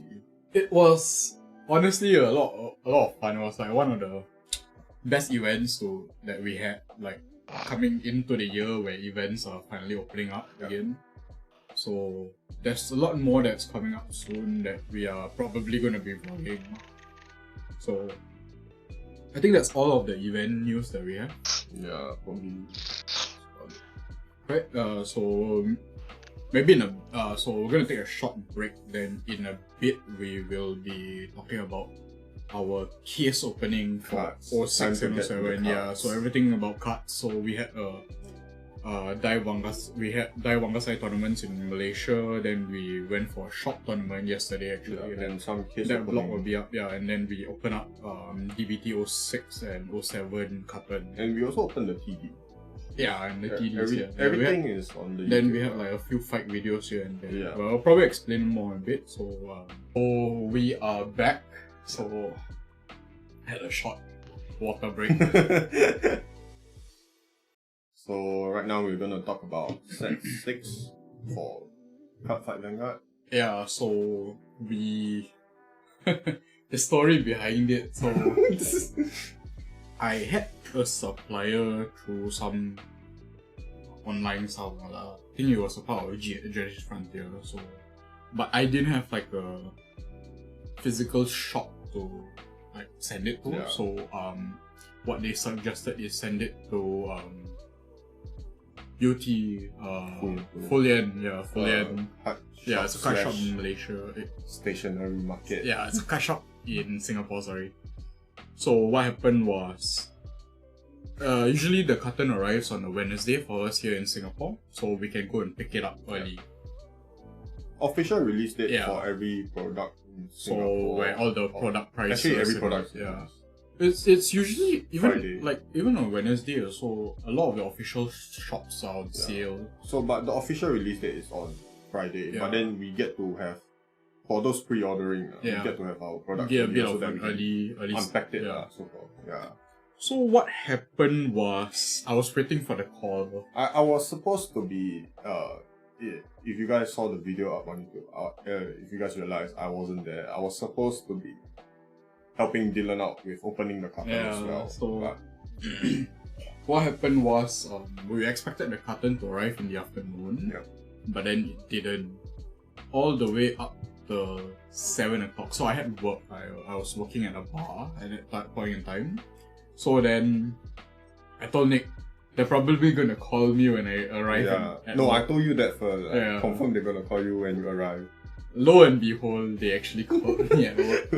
It was honestly a lot of fun. It was like one of the best events that we had, like coming into the year where events are finally opening up again. So there's a lot more that's coming up soon that we are probably going to be vlogging. So I think that's all of the event news that we have. Yeah, probably. Right, so maybe so we're gonna take a short break. Then in a bit we will be talking about our case opening for Cards. 06 Time and to get to the 07. Yeah, cards. so everything about cards. So we had we had vanga Sai tournaments in Malaysia, then we went for a shop tournament yesterday actually. Yeah, and then some case that blog opening. will be up, yeah, and then we open up DBT 06 and 07 carton. And we also opened the TD. Yeah, and the TDs here. Everything is on the Then YouTube. we had like a few fight videos here and there. Yeah. Well, I'll probably explain more a bit. So we are back. So had a short water break. So right now we're gonna talk about set 6 for Cup Fight Vanguard. Yeah, so we the story behind it. So I had a supplier through some online somewhere. I think it was a part of Genesis Frontier. So, but I didn't have like a physical shop to like send it to. Yeah. So what they suggested is send it to UT Fulian. Yeah, Fulian. Yeah, it's a car shop in Malaysia. Stationary market. Yeah, it's a car shop in Singapore, sorry. So what happened was, usually the carton arrives on a Wednesday for us here in Singapore, so we can go and pick it up early. Official release date Yeah. for every product in So Singapore. where all the product prices. Actually, every and- product. yeah. It's usually Friday. even on Wednesday or so, a lot of the official shops are on sale. So, but the official release date is on Friday. Yeah. But then we get to have, for those pre-ordering, Yeah. we get to have our product Get a ready bit so of that an we can early unpack it. yeah. So called. Yeah. So what happened was I was waiting for the call. I was supposed to be if you guys saw the video up on YouTube, if you guys realized I wasn't there, I was supposed to be helping Dylan out with opening the carton as well. So But what happened was we expected the carton to arrive in the afternoon, Yep. but then it didn't. All the way up to 7 o'clock. So I had work. I was working at a bar at that point in time. So then I told Nick, they're probably gonna call me when I arrive. yeah. at No, work. I told you that first. Like, Yeah. confirm they're gonna call you when you arrive. Lo and behold, they actually called me at work.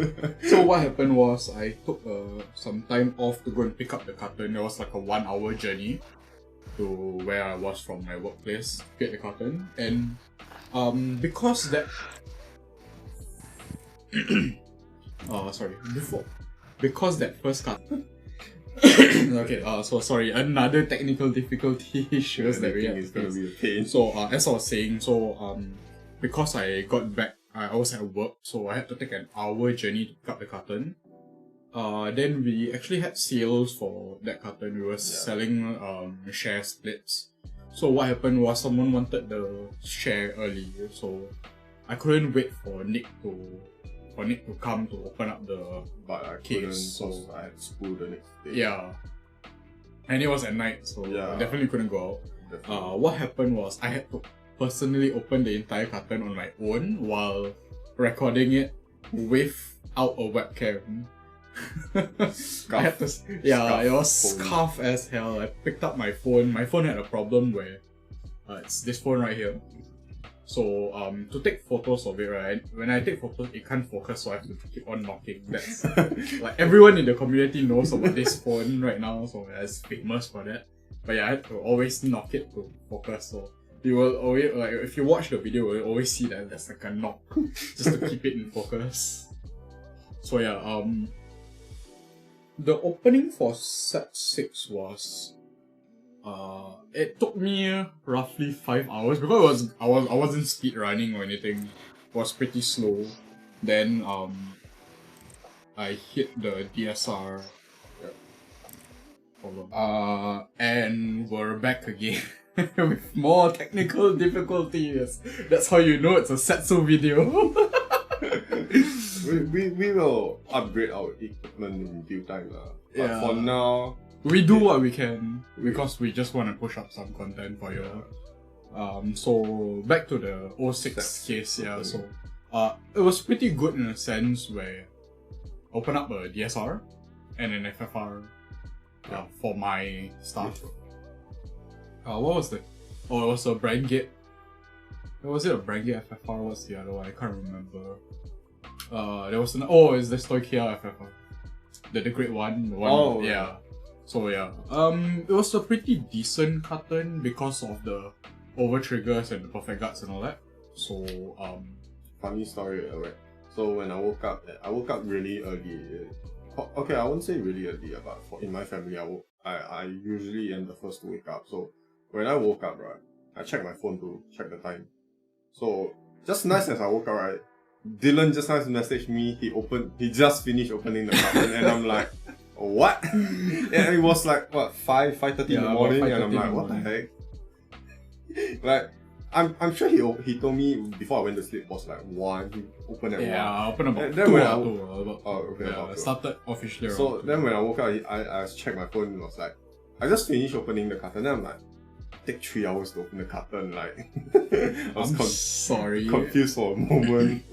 So what happened was I took some time off to go and pick up the carton. It was like a 1 hour journey to where I was from my workplace to get the carton. And because that because that first carton okay, so sorry, another technical difficulty shows that we Anything had is to gonna face. be a pain. So as I was saying, because I got back, I was at work, so I had to take an hour journey to pick up the carton. Then we actually had sales for that carton. We were selling share splits. So what happened was someone wanted the share early, so I couldn't wait for Nick to come to open up the But I case, couldn't, so- so I had school the next day. yeah. And it was at night, so Yeah. I definitely couldn't go out. Definitely. What happened was I had to personally open the entire carton on my own while recording it without a webcam. I had to, it was phone. scuffed as hell. I picked up my phone. My phone had a problem where it's this phone right here. So to take photos of it, right? When I take photos, it can't focus, so I have to keep on knocking. That's like everyone in the community knows about this phone right now, so it's famous for that. But yeah, I had to always knock it to focus. So you will always like if you watch the video, you'll always see that there's like a knock just to keep it in focus. So yeah, the opening for set 6 was it took me roughly 5 hours because I wasn't speed running or anything. It was pretty slow. Then I hit the DSR. Hold on. And we're back again with more technical difficulties. That's how you know it's a Setsu video. we will upgrade our equipment in due time. But Yeah. for now, We do what we can because we just want to push up some content for you. So back to the 06 case, yeah. So it was pretty good in a sense where open up a DSR and an FFR for my stuff. What was the? Oh, it was a Brandgate. Was it a Brandgate FFR? What's the other one? I can't remember. There was it's the Stoichia FFR. The great one. The one Oh, yeah. So yeah, it was a pretty decent carton because of the over triggers and the perfect guards and all that. So Funny story, right? So when I woke up really early. Okay, I won't say really early, but in my family, I usually am the first to wake up. So when I woke up, right, I checked my phone to check the time. So just nice as I woke up, right, Dylan just nice messaged me. He just finished opening the carton, and I'm like, what? And it was like what 5:30 in the morning, and I'm like, what the heck? Like, I'm sure he told me before I went to sleep was like 1. He opened at 1. Yeah, open about then 2 when about okay, yeah, about 2. started officially around So 2. then when I woke up, I checked my phone and was like, I just finished opening the carton. Then I'm like, take 3 hours to open the carton. Like, I was sorry. confused for a moment.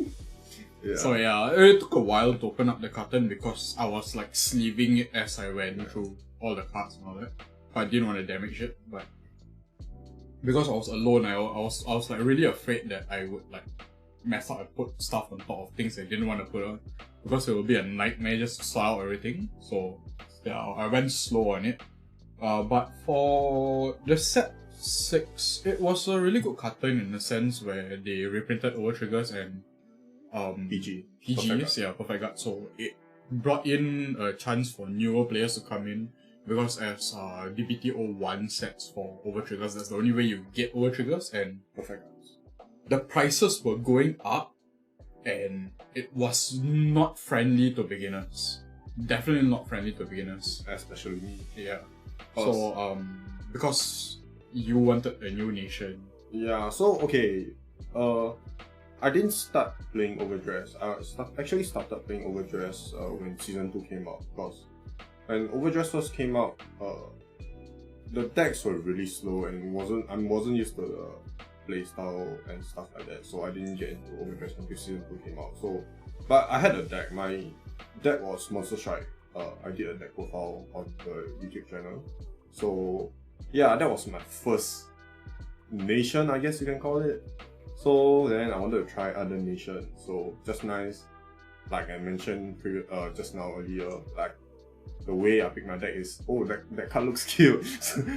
Yeah. So yeah, it took a while to open up the carton because I was like sleeving it as I went through all the cards and all that. I didn't want to damage it, but because I was alone, I was like really afraid that I would like mess up and put stuff on top of things I didn't want to put on, because it would be a nightmare just to sort out everything. So yeah, I went slow on it. But for the set 6, it was a really good carton in the sense where they reprinted over triggers and PGs, yeah, perfect guard. So it brought in a chance for newer players to come in, because as DPT01 sets for over triggers, that's the only way you get over triggers and perfect guards. The prices were going up, and it was not friendly to beginners. Definitely not friendly to beginners. Especially me. Yeah. So because you wanted a new nation. Yeah. So okay. I didn't start playing Overdress. I actually started playing Overdress when Season 2 came out, because when Overdress first came out, the decks were really slow and I wasn't used to the playstyle and stuff like that, so I didn't get into Overdress until Season 2 came out. So, but I had a deck. My deck was Monster Strike. I did a deck profile on the YouTube channel. So yeah, that was my first nation, I guess you can call it. So then I wanted to try other nations. So just nice, like I mentioned just now earlier, like the way I pick my deck is, oh, that card looks cute.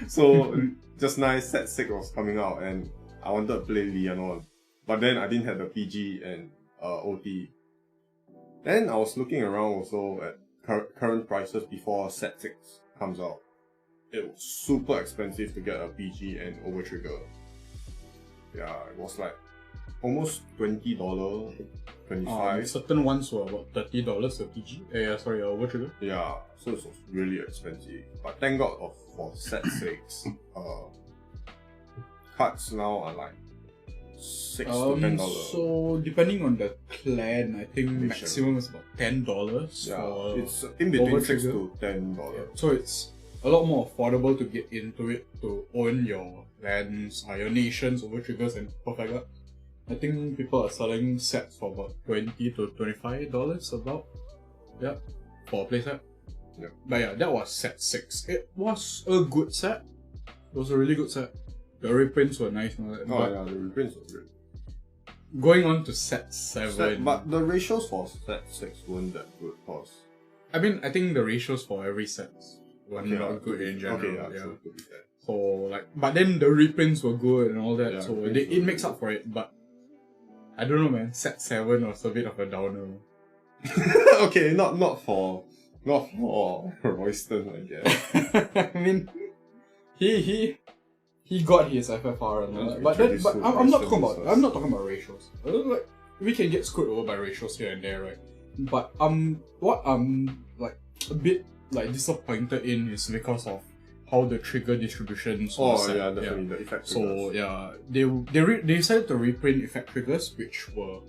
So just nice, set 6 was coming out and I wanted to play Leonon, but then I didn't have the PG and OT. Then I was looking around also at current prices before set 6 comes out. It was super expensive to get a PG and Overtrigger. Yeah, it was like almost $20, $25. Certain ones were about $30 a PG. Sorry, Overtrigger. Yeah, so it was really expensive. But thank God for set 6. Cards now are like $6 to $10. So depending on the clan, I think Nation. maximum is about $10. Yeah, for it's in between $6 Overtrigger. to $10. Yeah, so it's a lot more affordable to get into it, to own your lands, your nations, Overtriggers and perfect guard. I think people are selling sets for about $20 to $25 about. Yeah, for a playset. Yeah. But yeah, that was set 6. It was a good set. It was a really good set. The reprints were nice and all that. Oh but yeah, the reprints were great. going on to set 7. But the ratios for set 6 weren't that good, cause I mean, I think the ratios for every set were not good in general. Okay, yeah. so to be fair. So like, but then the reprints were good and all that, Yeah, so reprints it were makes good. up for it. But I don't know, man. Set 7 was a bit of a downer. Okay, not for Royston, I guess. I mean, he got his FFR and all that, but Introduced but to I'm not Royston talking about first. ratios. Like, we can get screwed over by ratios here and there, right? But what I'm like a bit like disappointed in is because of how the trigger distributions were Oh set. yeah, definitely the effect. So yeah, they decided to reprint effect triggers, which were,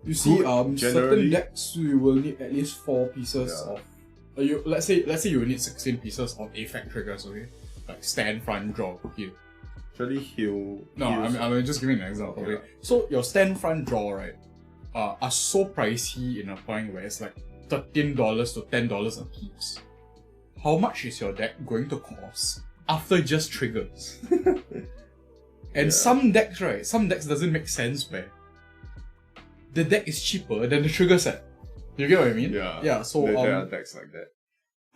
you see, Good, certain generally. decks you will need at least 4 pieces Yeah. of. Let's say you will need 16 pieces of effect triggers, okay? Like stand, front, draw, heal. Actually, heal. No, I'm just giving an example. Okay. Okay? So your stand, front, draw, right, are so pricey in a point where it's like $13 to $10 a piece. How much is your deck going to cost after just triggers? And Yeah. some decks doesn't make sense where the deck is cheaper than the trigger set. You get what I mean? Yeah. Yeah. So there are decks like that.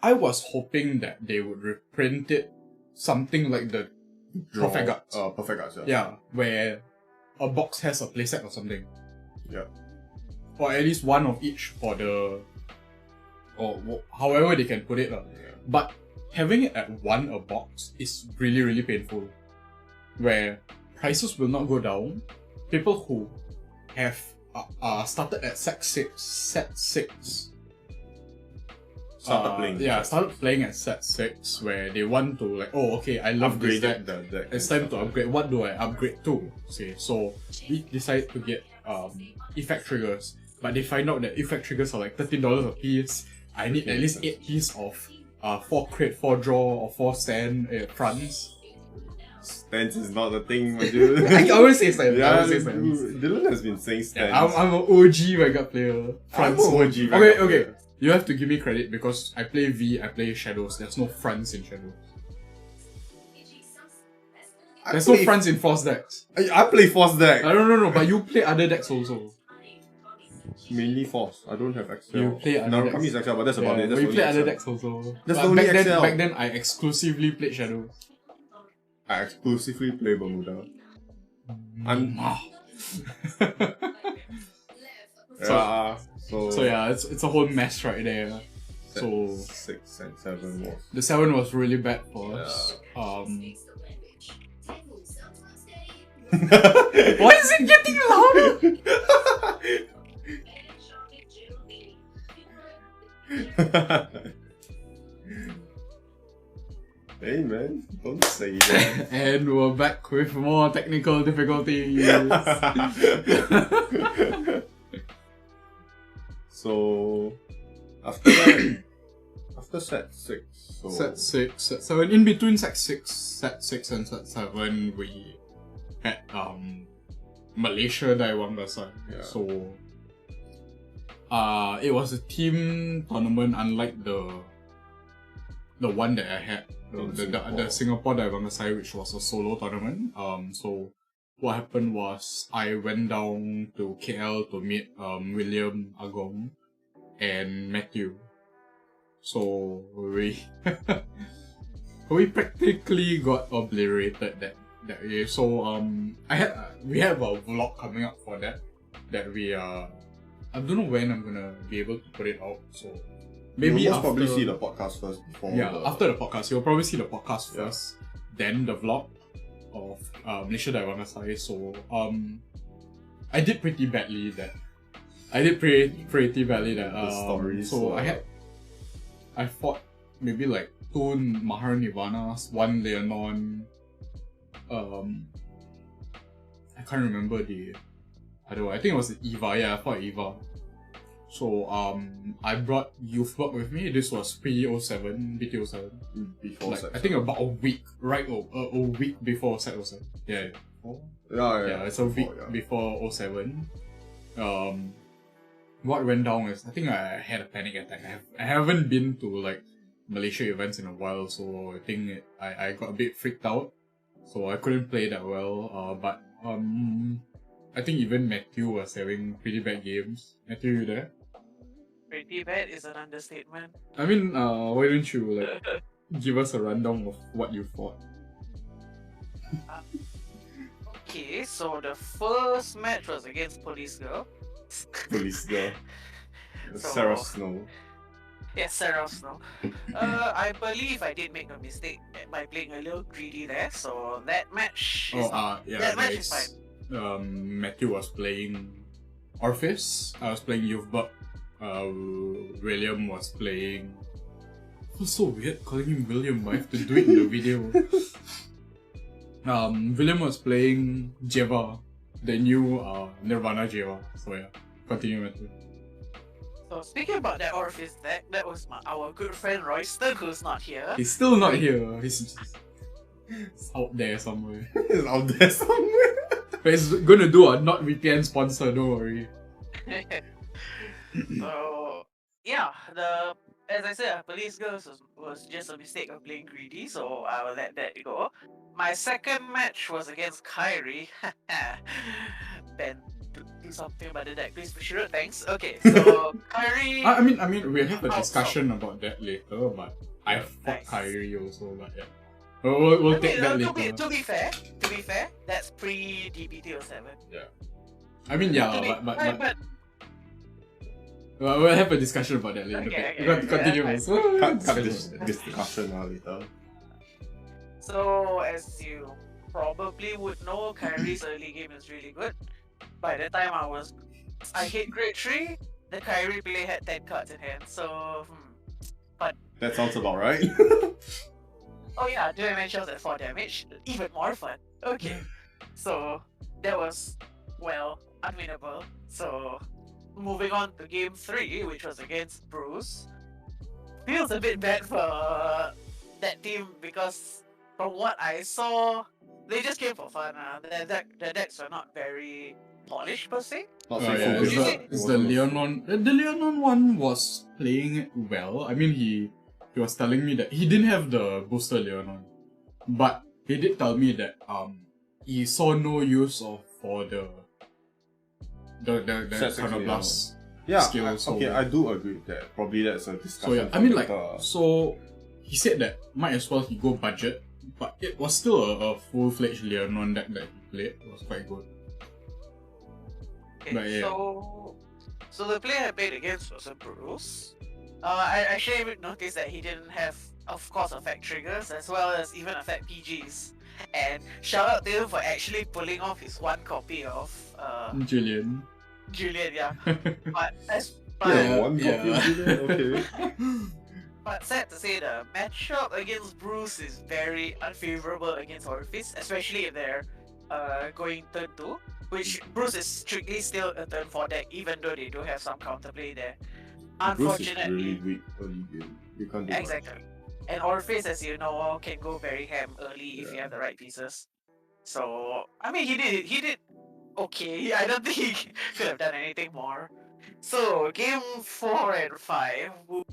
I was hoping that they would reprint it something like the Perfect Guards. Perfect Guards, yeah. Yeah, where a box has a playset or something. Yeah. Or at least one of each for the... or however they can put it. Yeah. But having it at one a box is really, really painful. Where prices will not go down. People who have started at set 6... Started playing. Yeah, started playing at set 6 where they want to like, oh okay, I love this deck. The deck. It's time to upgrade. What do I upgrade to? Say, so we decided to get effect triggers, but they find out that effect triggers are like $13 a piece. I need at least 8 pieces of 4 crit, 4 draw, or 4 stand fronts. Stance is not a thing, my dude. I always say stance. Yeah, I always say stance. Dylan has been saying stance. Yeah, I'm an OG Vanga player. Fronts. I'm an OG Vanga Okay. player. You have to give me credit because I play V, I play Shadows. There's no fronts in Shadows. There's no fronts in Force decks. I play Force deck. No, but you play other decks also. Mainly Force. I don't have Excel. You play other Narukami decks. is Excel, but that's about it. That's you only play other Excel. decks also. That's But only back Excel. back then, I exclusively played Shadows. I exclusively play Bermuda. So yeah, it's a whole mess right there. So 6 and 7 was. the 7 was really bad for us. Why is it getting louder? Hey man, don't say that. And we're back with more technical difficulties. So after that, after set 6, so Set 6, set 7. In between set 6 and set 7, we had Malaysia Daiwangasai. Yeah. So it was a team tournament, unlike the one that I had, the Singapore Daiwangasai, which was a solo tournament. So what happened was I went down to KL to meet William, Agong, and Matthew. So we we practically got obliterated that year. So we have a vlog coming up for that we I don't know when I'm gonna be able to put it out. So maybe you'll most after, probably see the podcast first before. after the podcast, you'll probably see the podcast first, then the vlog of Malaysia Daiwangasai. So I did pretty badly that. The stories. So I fought maybe like 2 Mahar Nirvanas, 1 Leonon. I can't remember the other one. I think it was Eva. Yeah, I fought Eva. So I brought Youthwork with me. This was pre-07, BT07. Before Like, set I think about a week, right? A week before set 07. Yeah. Yeah, It's a week before, before 07. What went down is I think I had a panic attack. I haven't been to like Malaysia events in a while, so I think I got a bit freaked out. So I couldn't play that well. But I think even Matthew was having pretty bad games. Matthew, you there? Pretty bad is an understatement. I mean, why don't you like give us a rundown of what you fought? Okay, so the first match was against Police Girl. Police girl. So- Sarah Snow. Yes, Sarah Snow. I believe I did make a mistake by playing a little greedy there, so that match is that match is fine. Matthew was playing Orphis. I was playing Youthbuck. William was playing. It was so weird calling him William, but I have to do it in the video. William was playing Jeva, the new Nirvana Jeva. So yeah, continue Matthew. So speaking about that Orpheus deck, that was our good friend Royston, who's not here. He's still not here. He's out there somewhere. It's out there somewhere. But he's gonna do a not VPN sponsor, don't worry. So yeah, as I said, Police Girls was just a mistake of playing greedy, so I will let that go. My second match was against Kyrie. Ben do something about the deck, please. Sure, thanks. Okay, so Kyrie. I mean, we'll have a discussion about that later, but I fought nice. Kyrie also, but yeah. We'll take that later. To be fair, that's pre DBT07. Yeah. I mean, yeah, but we'll have a discussion about that later. Okay, Continue. Cut this discussion now later. So, as you probably would know, Kyrie's early game is really good. By the time I hit grade 3, the Kyrie play had 10 cards in hand, so... That sounds about right. Oh yeah, damage was at 4 damage, even more fun. Okay, so that was, well, unwinnable. So, moving on to game 3, which was against Bruce. Feels a bit bad for that team because from what I saw, they just came for fun. The decks were not very polished per se. It's the Leonon. The Leonon one was playing it well. I mean, he was telling me that he didn't have the booster Leonon, but he did tell me that he saw no use for the Chronoblast skill. Okay, I do agree with that. Probably that's a discussion. So yeah, I mean so he said that might as well he go budget, but it was still a full-fledged Leonon deck that he played. It was quite good. Okay, but yeah. So the player I played against was a Bruce. I actually noticed that he didn't have, of course, effect triggers as well as even effect PGs. And shout out to him for actually pulling off his one copy of Julian, yeah. But one copy of Julian, okay. But sad to say, the matchup against Bruce is very unfavorable against Orifice, especially if they're going turn 2, which Bruce is strictly still a turn 4 deck, even though they do have some counterplay there. Unfortunately, Bruce is really weak early game. You can't do exactly. And Orifice, as you know, can go very ham early if you have the right pieces. So, I mean, he did okay. I don't think he could have done anything more. So, game 4 and 5. Woo.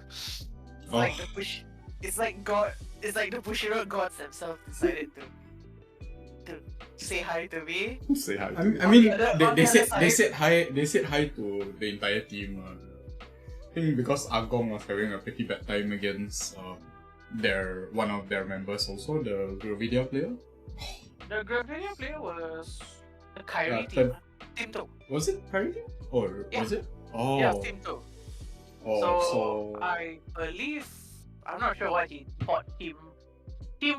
It's like the push. It's like the Bushiroad gods themselves decided to say hi to me. Say hi. I mean, they said hi to the entire team. I think because Agong was having a pretty bad time against one of their members also, the Gravidia player. The Gravidia player was the Kyrie team. Team 2. Was it Kyrie team? Or was it? Oh. Yeah, team 2. Oh, so I believe, I'm not sure what he thought Team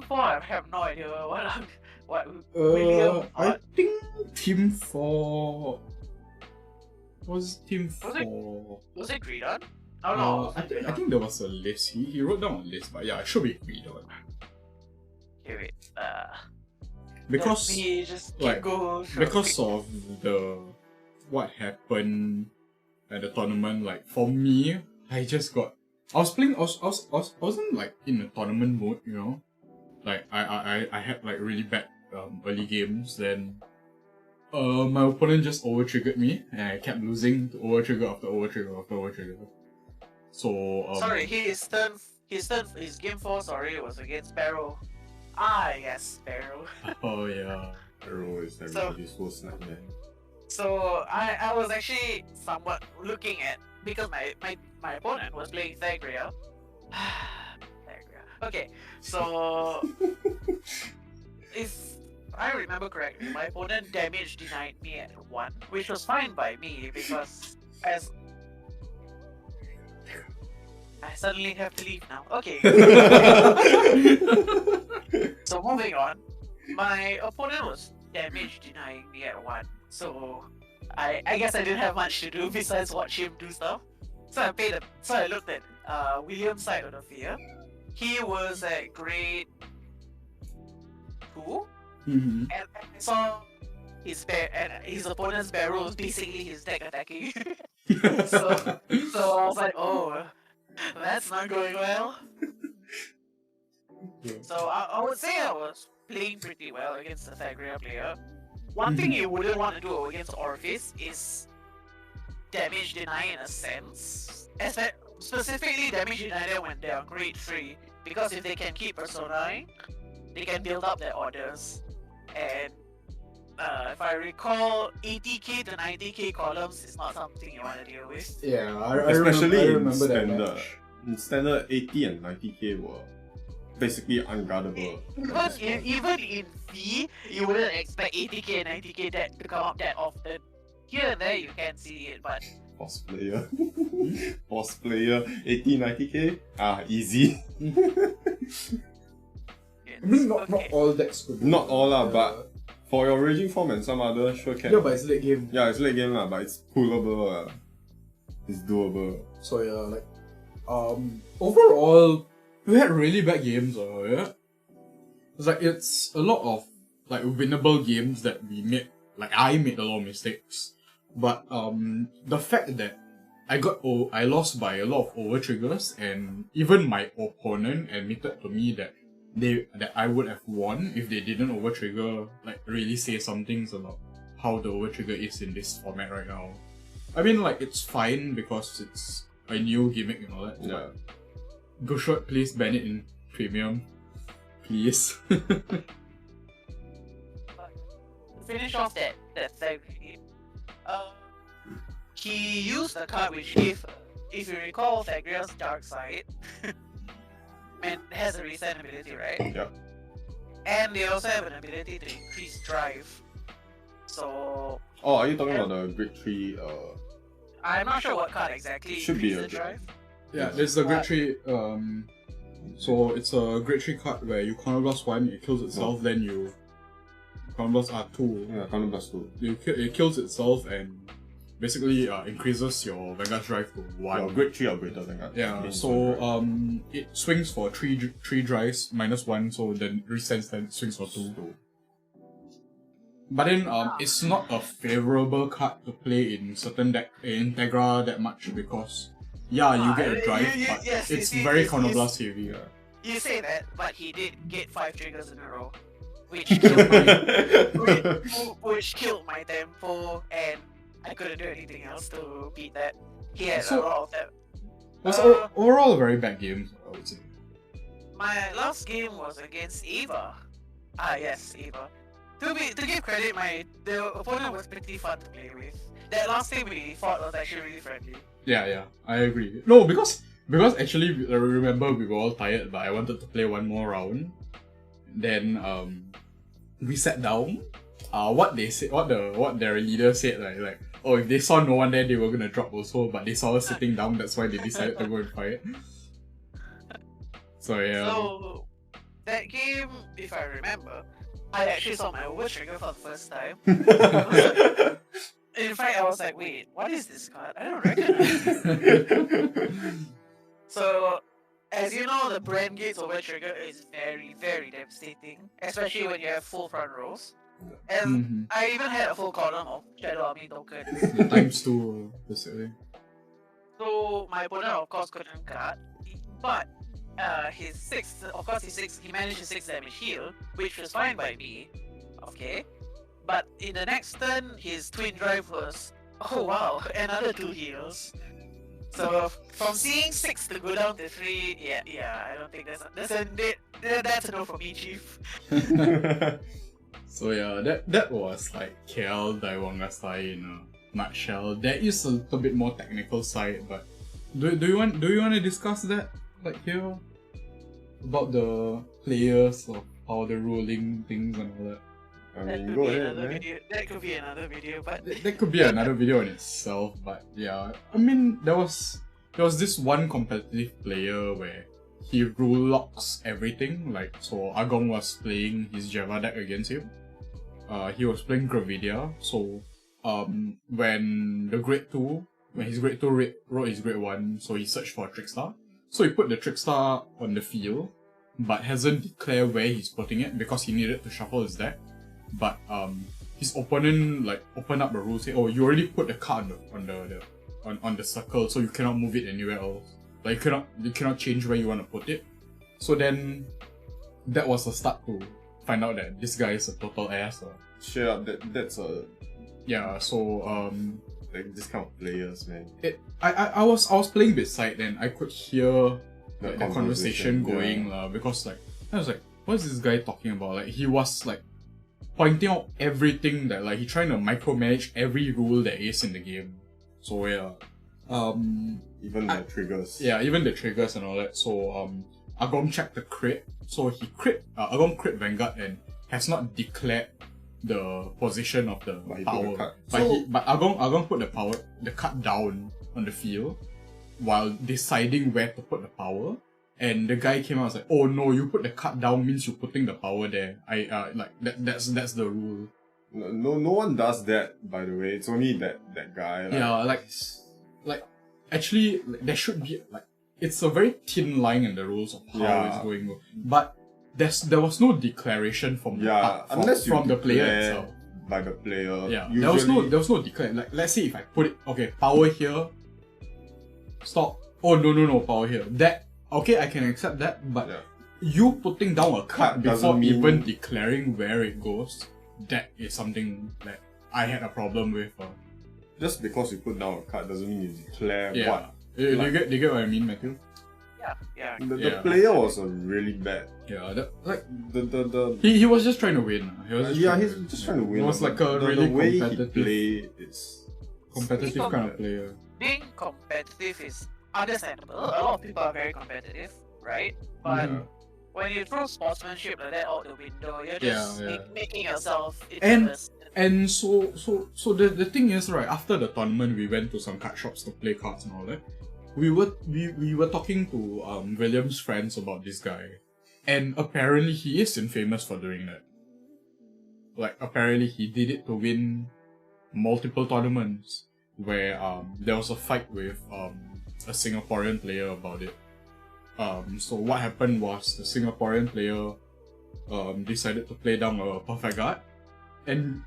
4, I have no idea what William I thought. think Team 4 was Team 4. Was it Greedon? Oh no. I think there was a list. He wrote down a list, but yeah, it should be Greedon. Okay, wait. Because let me just because of what happened at the tournament, like for me, I wasn't like in a tournament mode, you know. Like I had like really bad early games, then my opponent just over triggered me and I kept losing to over trigger after over trigger after over trigger. So sorry, his game 4 was against Sparrow. Yes, Sparrow. Oh yeah. Sparrow is everybody's worst nightmare. So I was actually somewhat looking at, because my opponent was playing Thagria. Okay, so if I remember correctly, my opponent damage denied me at 1, which was fine by me because as I suddenly have to leave now. Okay. So moving on, my opponent was damage denying me at 1. So I guess I didn't have much to do besides watch him do stuff. So I looked at William's side of the field. He was at grade 2, Mm-hmm. and I saw his opponent's barrel was basically his deck attacking. so I was like, oh, that's not going well. So I would say I was playing pretty well against the Thagria player. One thing you wouldn't want to do against Orifice is damage deny in a sense. Specifically damage deny them when they're on grade 3. Because if they can keep Personaing, they can build up their orders. And if I recall, 80k to 90k columns is not something you want to deal with. Yeah, Especially I in remember that standard. match. In standard, 80 and 90k were basically unguardable. Even in V, you wouldn't expect 80k and 90k that to come up that often. Here and there you can see it, but Boss player. Boss player, 80, 90k? Ah, easy. it's I mean, not okay. all decks could. Not all lah, but for your raging form and some other, sure can. Yeah, but it's late game. Yeah, it's late game lah, but it's pullable lah. It's doable. So yeah, like, overall, we had really bad games. Yeah, it's like it's a lot of like winnable games that we made. Like I made a lot of mistakes, but the fact that I lost by a lot of over triggers, and even my opponent admitted to me that I would have won if they didn't over trigger, like really say some things about how the over trigger is in this format right now. I mean, like, it's fine because it's a new gimmick and all that. Yeah. But go short, please ban it in premium, please. Finish off that third game. He used the card which gave, if you recall, Thagriel's Dark Side, and has a reset ability, right? Yeah. And they also have an ability to increase drive. So Oh, are you talking about the grade 3? I'm not sure what card exactly Should be increases a drive. Yeah, there's the grade 3, so it's a grade 3 card where you counterblast 1, it kills itself, then you counterblast 2. Yeah, counter plus 2. It kills itself and basically increases your Vanguard's drive to 1. Yeah, grade 3 or greater than that. Yeah, Means so one it swings for 3 drives minus 1, so then resets then swings for 2. But then it's not a favorable card to play in certain deck in Integra that much because yeah, you get a drive, but yes, it's yes, very yes, counterblast heavy. Yeah. You say that, but he did get 5 triggers in a row, which killed which killed my tempo, and I couldn't do anything else to beat that. He had a lot of them. It was overall a very bad game, I would say. My last game was against Eva. Yes, Eva. To give credit, the opponent was pretty fun to play with. That last time we fought was actually really friendly. Yeah, I agree. No, because actually I remember we were all tired, but I wanted to play one more round. Then we sat down. What they said, what their leader said, like oh, if they saw no one there, they were gonna drop also, but they saw us sitting down, that's why they decided to go and fight. So yeah. So that game, if I remember, I actually saw my over trigger for the first time. In fact, I was like, wait, what is this card? I don't recognize it. So, as you know, the Brand Gates over trigger is very, very devastating, especially when you have full front rows. And I even had a full column of Shadow Army tokens. Times 2, basically. So, my opponent, of course, couldn't cut, but his 6, he managed his 6 damage heal, which was fine by me. Okay. But in the next turn, his twin drive was, oh wow, another 2 heals. So from seeing 6 to go down to 3, yeah, I don't think that's a no for me, Chief. So yeah, that was like KL Daiwanga Sai in a nutshell. There is a little bit more technical side, but do you want to discuss that like here about the players of how the ruling things and all that? I mean, go ahead, man. That could be another video, but that could be another video in itself. But yeah, I mean there was this one competitive player where he rule locks everything. Like so, Agong was playing his Java deck against him. He was playing Gravidia. So when his grade 2 wrote his grade 1, so he searched for a Trickstar. So he put the Trickstar on the field, but hasn't declared where he's putting it because he needed to shuffle his deck. But his opponent like opened up the rule, say, "Oh, you already put the card on the circle, so you cannot move it anywhere else. Like you cannot change where you want to put it." So then that was a start to find out that this guy is a total ass. Straight up, that's a Yeah. So like this kind of players, man. I was playing beside and I could hear The the conversation conversation, going because like I was like, what is this guy talking about? Like he was like pointing out everything that like he trying to micromanage every rule that is in the game. So yeah. Even the triggers. Yeah, even the triggers and all that. So Agong checked the crit. So he Agong crit Vanguard and has not declared the position of the But he put power. the card. But Agong put the card down on the field while deciding where to put the power. And the guy came out and was like, "Oh no, you put the card down means you're putting the power there." That's the rule. No one does that, by the way. It's only that guy. Actually, there should be it's a very thin line in the rules of how it's going. But there was no declaration from the player itself. By the player. Yeah, usually, there was no declare. Like, let's say if I put it, power here, stop. Oh no, power here. That okay, I can accept that. But you putting down a card before even declaring where it goes, that is something that I had a problem with. Just because you put down a card doesn't mean you declare what. Do you get what I mean, Matthew? Yeah. The player was a really bad. Yeah, He was just trying to win. he's just trying to win. It was like a really the way competitive, he play is competitive kind of player. Being competitive is understandable. A lot of people are very competitive, right? But when you throw sportsmanship like that out the window, you're just making yourself infamous. And so the thing is, right, after the tournament we went to some card shops to play cards and all that. We were talking to William's friends about this guy. And apparently he is infamous for doing that. Like apparently he did it to win multiple tournaments where there was a fight with a Singaporean player about it. So what happened was the Singaporean player decided to play down a perfect guard. And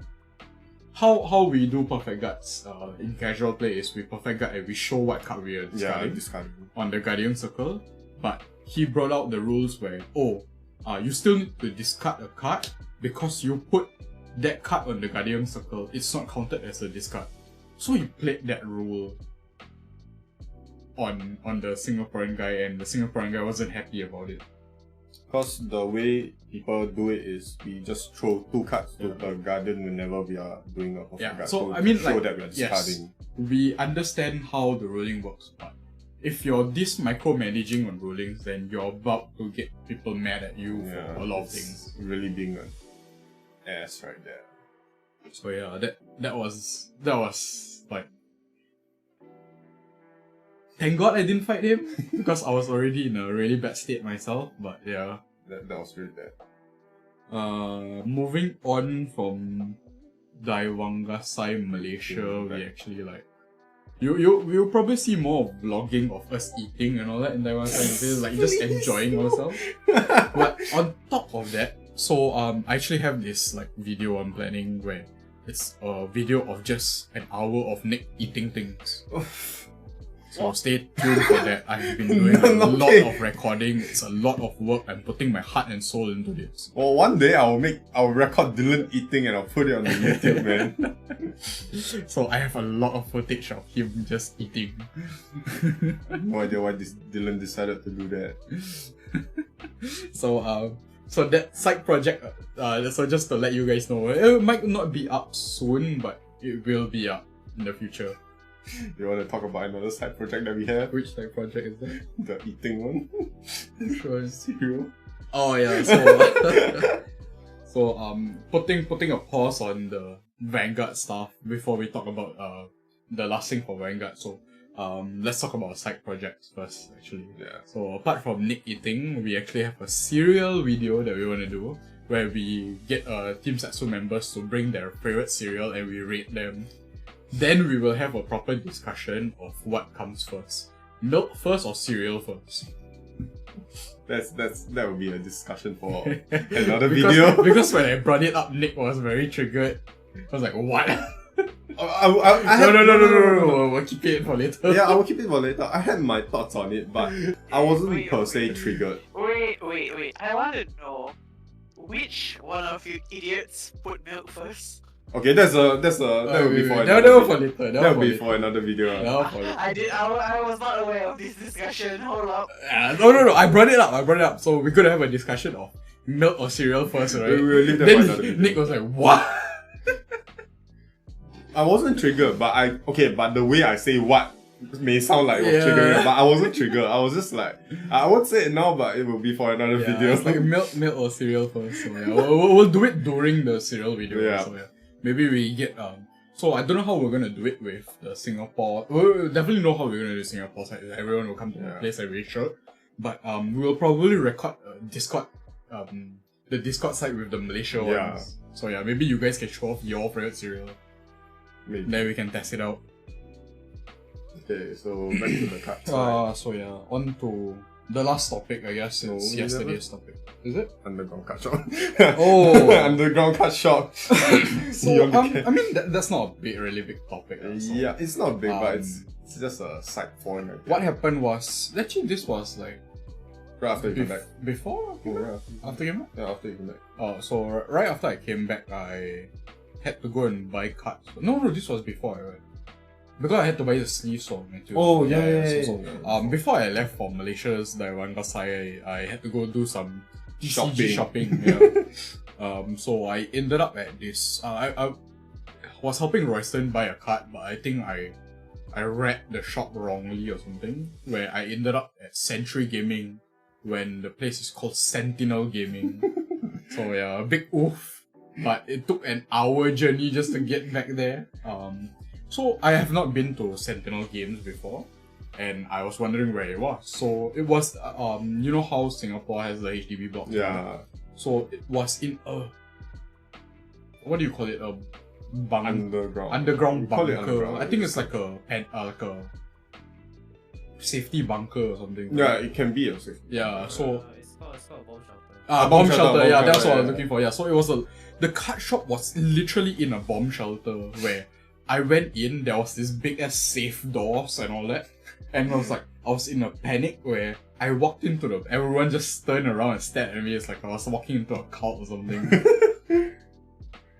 how we do perfect guards in casual play is we perfect guard and we show what card we are discarding on the Guardian Circle. But he brought out the rules where you still need to discard a card because you put that card on the Guardian Circle. It's not counted as a discard. So he played that rule on the Singaporean guy, and the Singaporean guy wasn't happy about it. Because the way people do it is we just throw 2 cards to the Guardian whenever we are doing a perfect guard. So I mean, show that we are discarding. Yes, we understand how the ruling works, but if you're this micromanaging on rulings, then you're about to get people mad at you for a lot of things. Really being an ass right there. So yeah, that was like, thank God I didn't fight him because I was already in a really bad state myself. But yeah, that was really bad. Moving on from vanga Sai Malaysia, we actually like you'll probably see more vlogging of us eating and all that in Taiwan, like just enjoying ourselves. But on top of that, so I actually have this like video I'm planning where it's a video of just an hour of Nick eating things. So stay tuned for that. I've been doing a lot of recording. It's a lot of work. I'm putting my heart and soul into this. Well, one day I'll record Dylan eating and I'll put it on the YouTube, man. So I have a lot of footage of him just eating. No idea why Dylan decided to do that. So that side project, so just to let you guys know, it might not be up soon, but it will be up in the future. You want to talk about another side project that we have? Which side project is that? The eating one. Sure. Cereal. Oh yeah, so putting a pause on the Vanguard stuff before we talk about the last thing for Vanguard. So let's talk about side projects first, actually. Yeah. So apart from Nick eating, we actually have a cereal video that we want to do where we get Team Setsu members to bring their favorite cereal and we rate them. Then we will have a proper discussion of what comes first. Milk first or cereal first? That would be a discussion for another video. Because when I brought it up, Nick was very triggered. I was like, what? No, we'll keep it for later. Yeah, I will keep it for later. I had my thoughts on it, but I wasn't per se triggered. Wait. I want to know which one of you idiots put milk first? Okay, that will be for that another will for video. later. That will be for another video. That will for later. I was not aware of this discussion. Hold up. No. I brought it up. So we could have a discussion of milk or cereal first, right? We will leave that for another video. Nick was like, what? I wasn't triggered, but the way I say what may sound like it was triggering, but I wasn't triggered. I was just like, I won't say it now, but it will be for another video. It's like milk or cereal first. So yeah, we'll do it during the cereal video. Yeah. So yeah, maybe we get So I don't know how we're gonna do it with the Singapore. We'll definitely know how we're gonna do Singapore side. Everyone will come to the place, I'm really sure. But we will probably record Discord, the Discord side with the Malaysia ones. So yeah, maybe you guys can show off your favorite cereal. Maybe. Then we can test it out. Okay, so back to the cards. So yeah, on to the last topic, I guess. No, It's yesterday's topic. Is it? Underground cut shop. Oh. Underground cut shop. So I mean that's not a really big topic. So, yeah, it's not big, but it's just a side point. I think. What happened was actually this was like Right after you came back. before I came back? After you came back? Yeah, after you came back. Oh, so right after I came back, I had to go and buy cards. No, this was before I went. Because I had to buy the sleeves for my too. Oh, yeah. Before I left for Malaysia's vanga, I had to go do some Shopping. shopping. Yeah. So I ended up at this. I was helping Royston buy a card, but I think I read the shop wrongly or something. Where I ended up at Century Gaming when the place is called Sentinel Gaming. So yeah, a big oof. But it took an hour journey just to get back there. So I have not been to Sentinel Games before, and I was wondering where it was. So it was, you know how Singapore has the HDB blocks? Yeah. So it was in a, what do you call it? A underground Call it bunker. underground, I think it's like a safety bunker or something. Yeah, it can be a safety. Yeah. So It's called a bomb shelter. bomb shelter. Yeah, bomb that's shelter, what I was yeah. looking for. Yeah. So it was the card shop was literally in a bomb shelter where I went in, there was this big ass safe doors and all that. And I was in a panic where I walked into everyone just turned around and stared at me. It's like I was walking into a cult or something.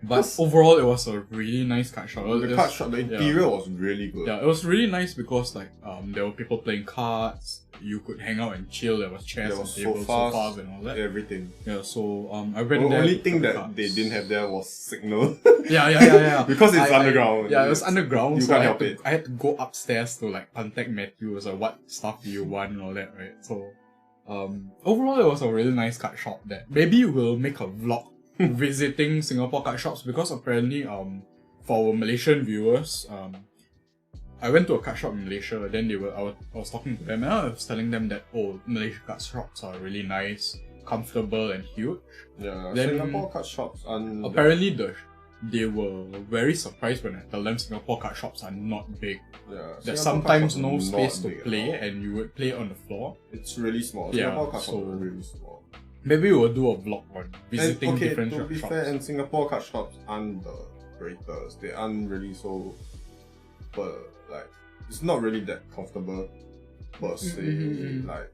But overall, it was a really nice card shop. The interior was really good. Yeah, it was really nice because there were people playing cards. You could hang out and chill. There was chairs There and was tables, sofas and all that. Everything. Yeah, so I The went there. only to thing pick up that cards. they didn't have there was signal. Yeah. Because it's underground. Yeah, it was underground. You so can't I had help to, it. I had to go upstairs to like contact Matthew. So what stuff do you want and all that, right? So, overall it was a really nice card shop. That maybe we'll make a vlog visiting Singapore card shops because apparently for our Malaysian viewers I went to a card shop in Malaysia. Then I was talking to them and I was telling them that Malaysian card shops are really nice, comfortable and huge. Yeah, Then- Singapore card shops and Apparently they were very surprised when I tell them Singapore card shops are not big. There's sometimes no space to play and you would play on the floor. It's really small. Yeah, Singapore card shops so- are really small. Maybe we'll do a vlog on visiting different to be shops. fair, and Singapore card shops aren't the greatest. They aren't really so, but like it's not really that comfortable per se. Mhm. Like,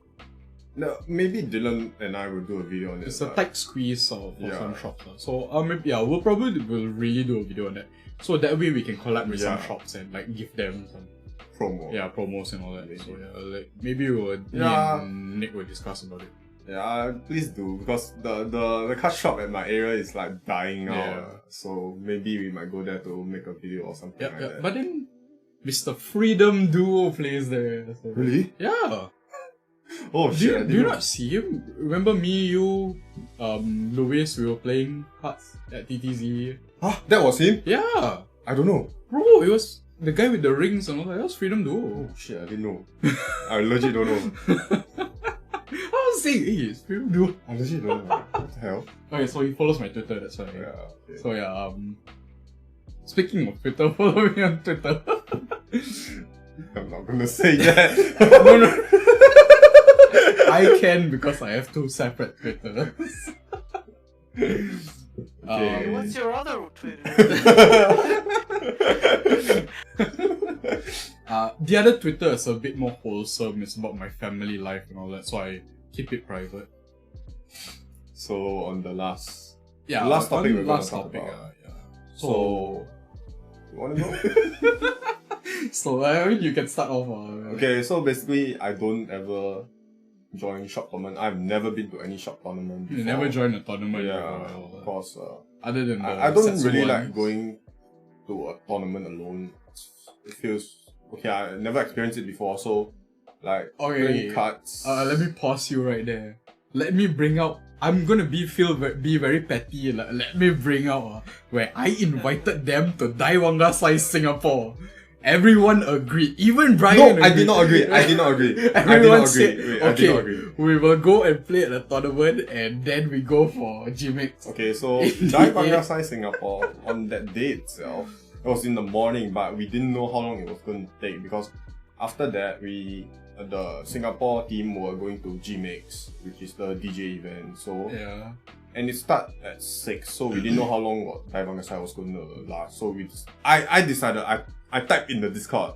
no, maybe Dylan and I will do a video on it. It's a but- tight squeeze for Yeah. some shops. So maybe we'll probably really do a video on that. So that way we can collab with some Yeah. shops and like give them some promo. promos and all that. Maybe. So like maybe me Yeah. and Nick will discuss about it. Yeah, please do, because the card shop at my area is like dying out. Yeah. So maybe we might go there to make a video or something like that. But then Mr. Freedom Duo plays there. So. Really? Yeah. Oh Do shit! you, I do you didn't know. not see him? Remember me, you, Luis, we were playing cards at TTZ. Huh? That was him? Yeah! I don't know. Bro, it was the guy with the rings and all that. That was Freedom Duo. Oh shit! I didn't know. I legit don't know. I was saying, hey, it's Freedom Duo. I legit don't know. What the hell? Okay, so he follows my Twitter, that's why. Yeah. Okay. So yeah, speaking of Twitter, follow me on Twitter. I'm not gonna say that. No. I can because I have two separate Twitters. Okay. What's your other Twitter? The other Twitter is a bit more wholesome. It's about my family life and all that, so I keep it private. So on the last Yeah, last topic on we're the gonna last talk topic. about. So, you wanna know? So I mean, you can start off. Okay, so basically, I don't ever join shop tournament. I've never been to any shop tournament before. You never joined a tournament Yeah, before. of course. Other than the I don't Setsu really ones. like going to a tournament alone. It feels okay. I never experienced it before, so like playing cards. Let me pause you right there. Let me bring out. I'm gonna be very petty. Let me bring out where I invited them to Vanga Sai Singapore. Everyone agreed. Even Brian. No, agreed. I did not agree. Everyone said, I did not agree. we will go and play at the tournament, and then we go for G-Mix. Okay, so Vanga Sai Singapore on that day itself, it was in the morning, but we didn't know how long it was going to take because after that the Singapore team were going to G-Mix, which is the DJ event. So Yeah. and it started at 6, so we didn't know how long what Vanga Sai was going to last. So I decided I typed in the Discord,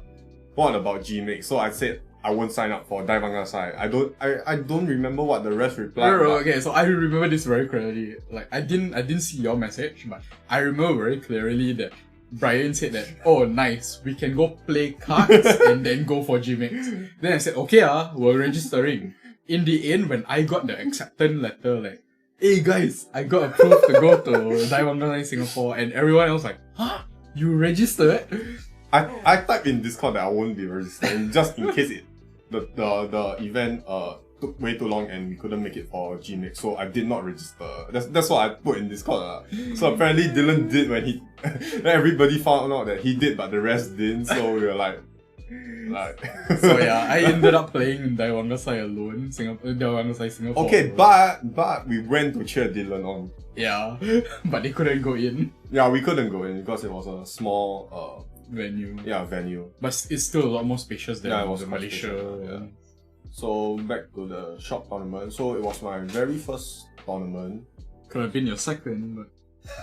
what about G-Mix? So I said I won't sign up for Vanga Sai. I don't remember what the rest replied. No, okay, so I remember this very clearly. Like I didn't see your message, but I remember very clearly that Brian said that, oh nice, we can go play cards and then go for G-Mix. Then I said, okay we're registering. In the end, when I got the acceptance letter, like, hey guys, I got approved to go to Vanga Sai Singapore, and everyone else like, huh? You registered? I typed in Discord that I won't be registering just in case the event took way too long and we couldn't make it for G-Mix, so I did not register. That's what I put in Discord. So apparently Dylan did when he everybody found out that he did but the rest didn't, so we were like So yeah, I ended up playing in Vanga Sai alone, Vanga Sai Singapore. Okay, but we went to cheer Dylan on. Yeah, but they couldn't go in. Yeah, we couldn't go in because it was a small venue. Yeah, venue. But it's still a lot more spacious than it was the Malaysia. Malaysia. Yeah. So back to the shop tournament. So it was my very first tournament. Could have been your second, but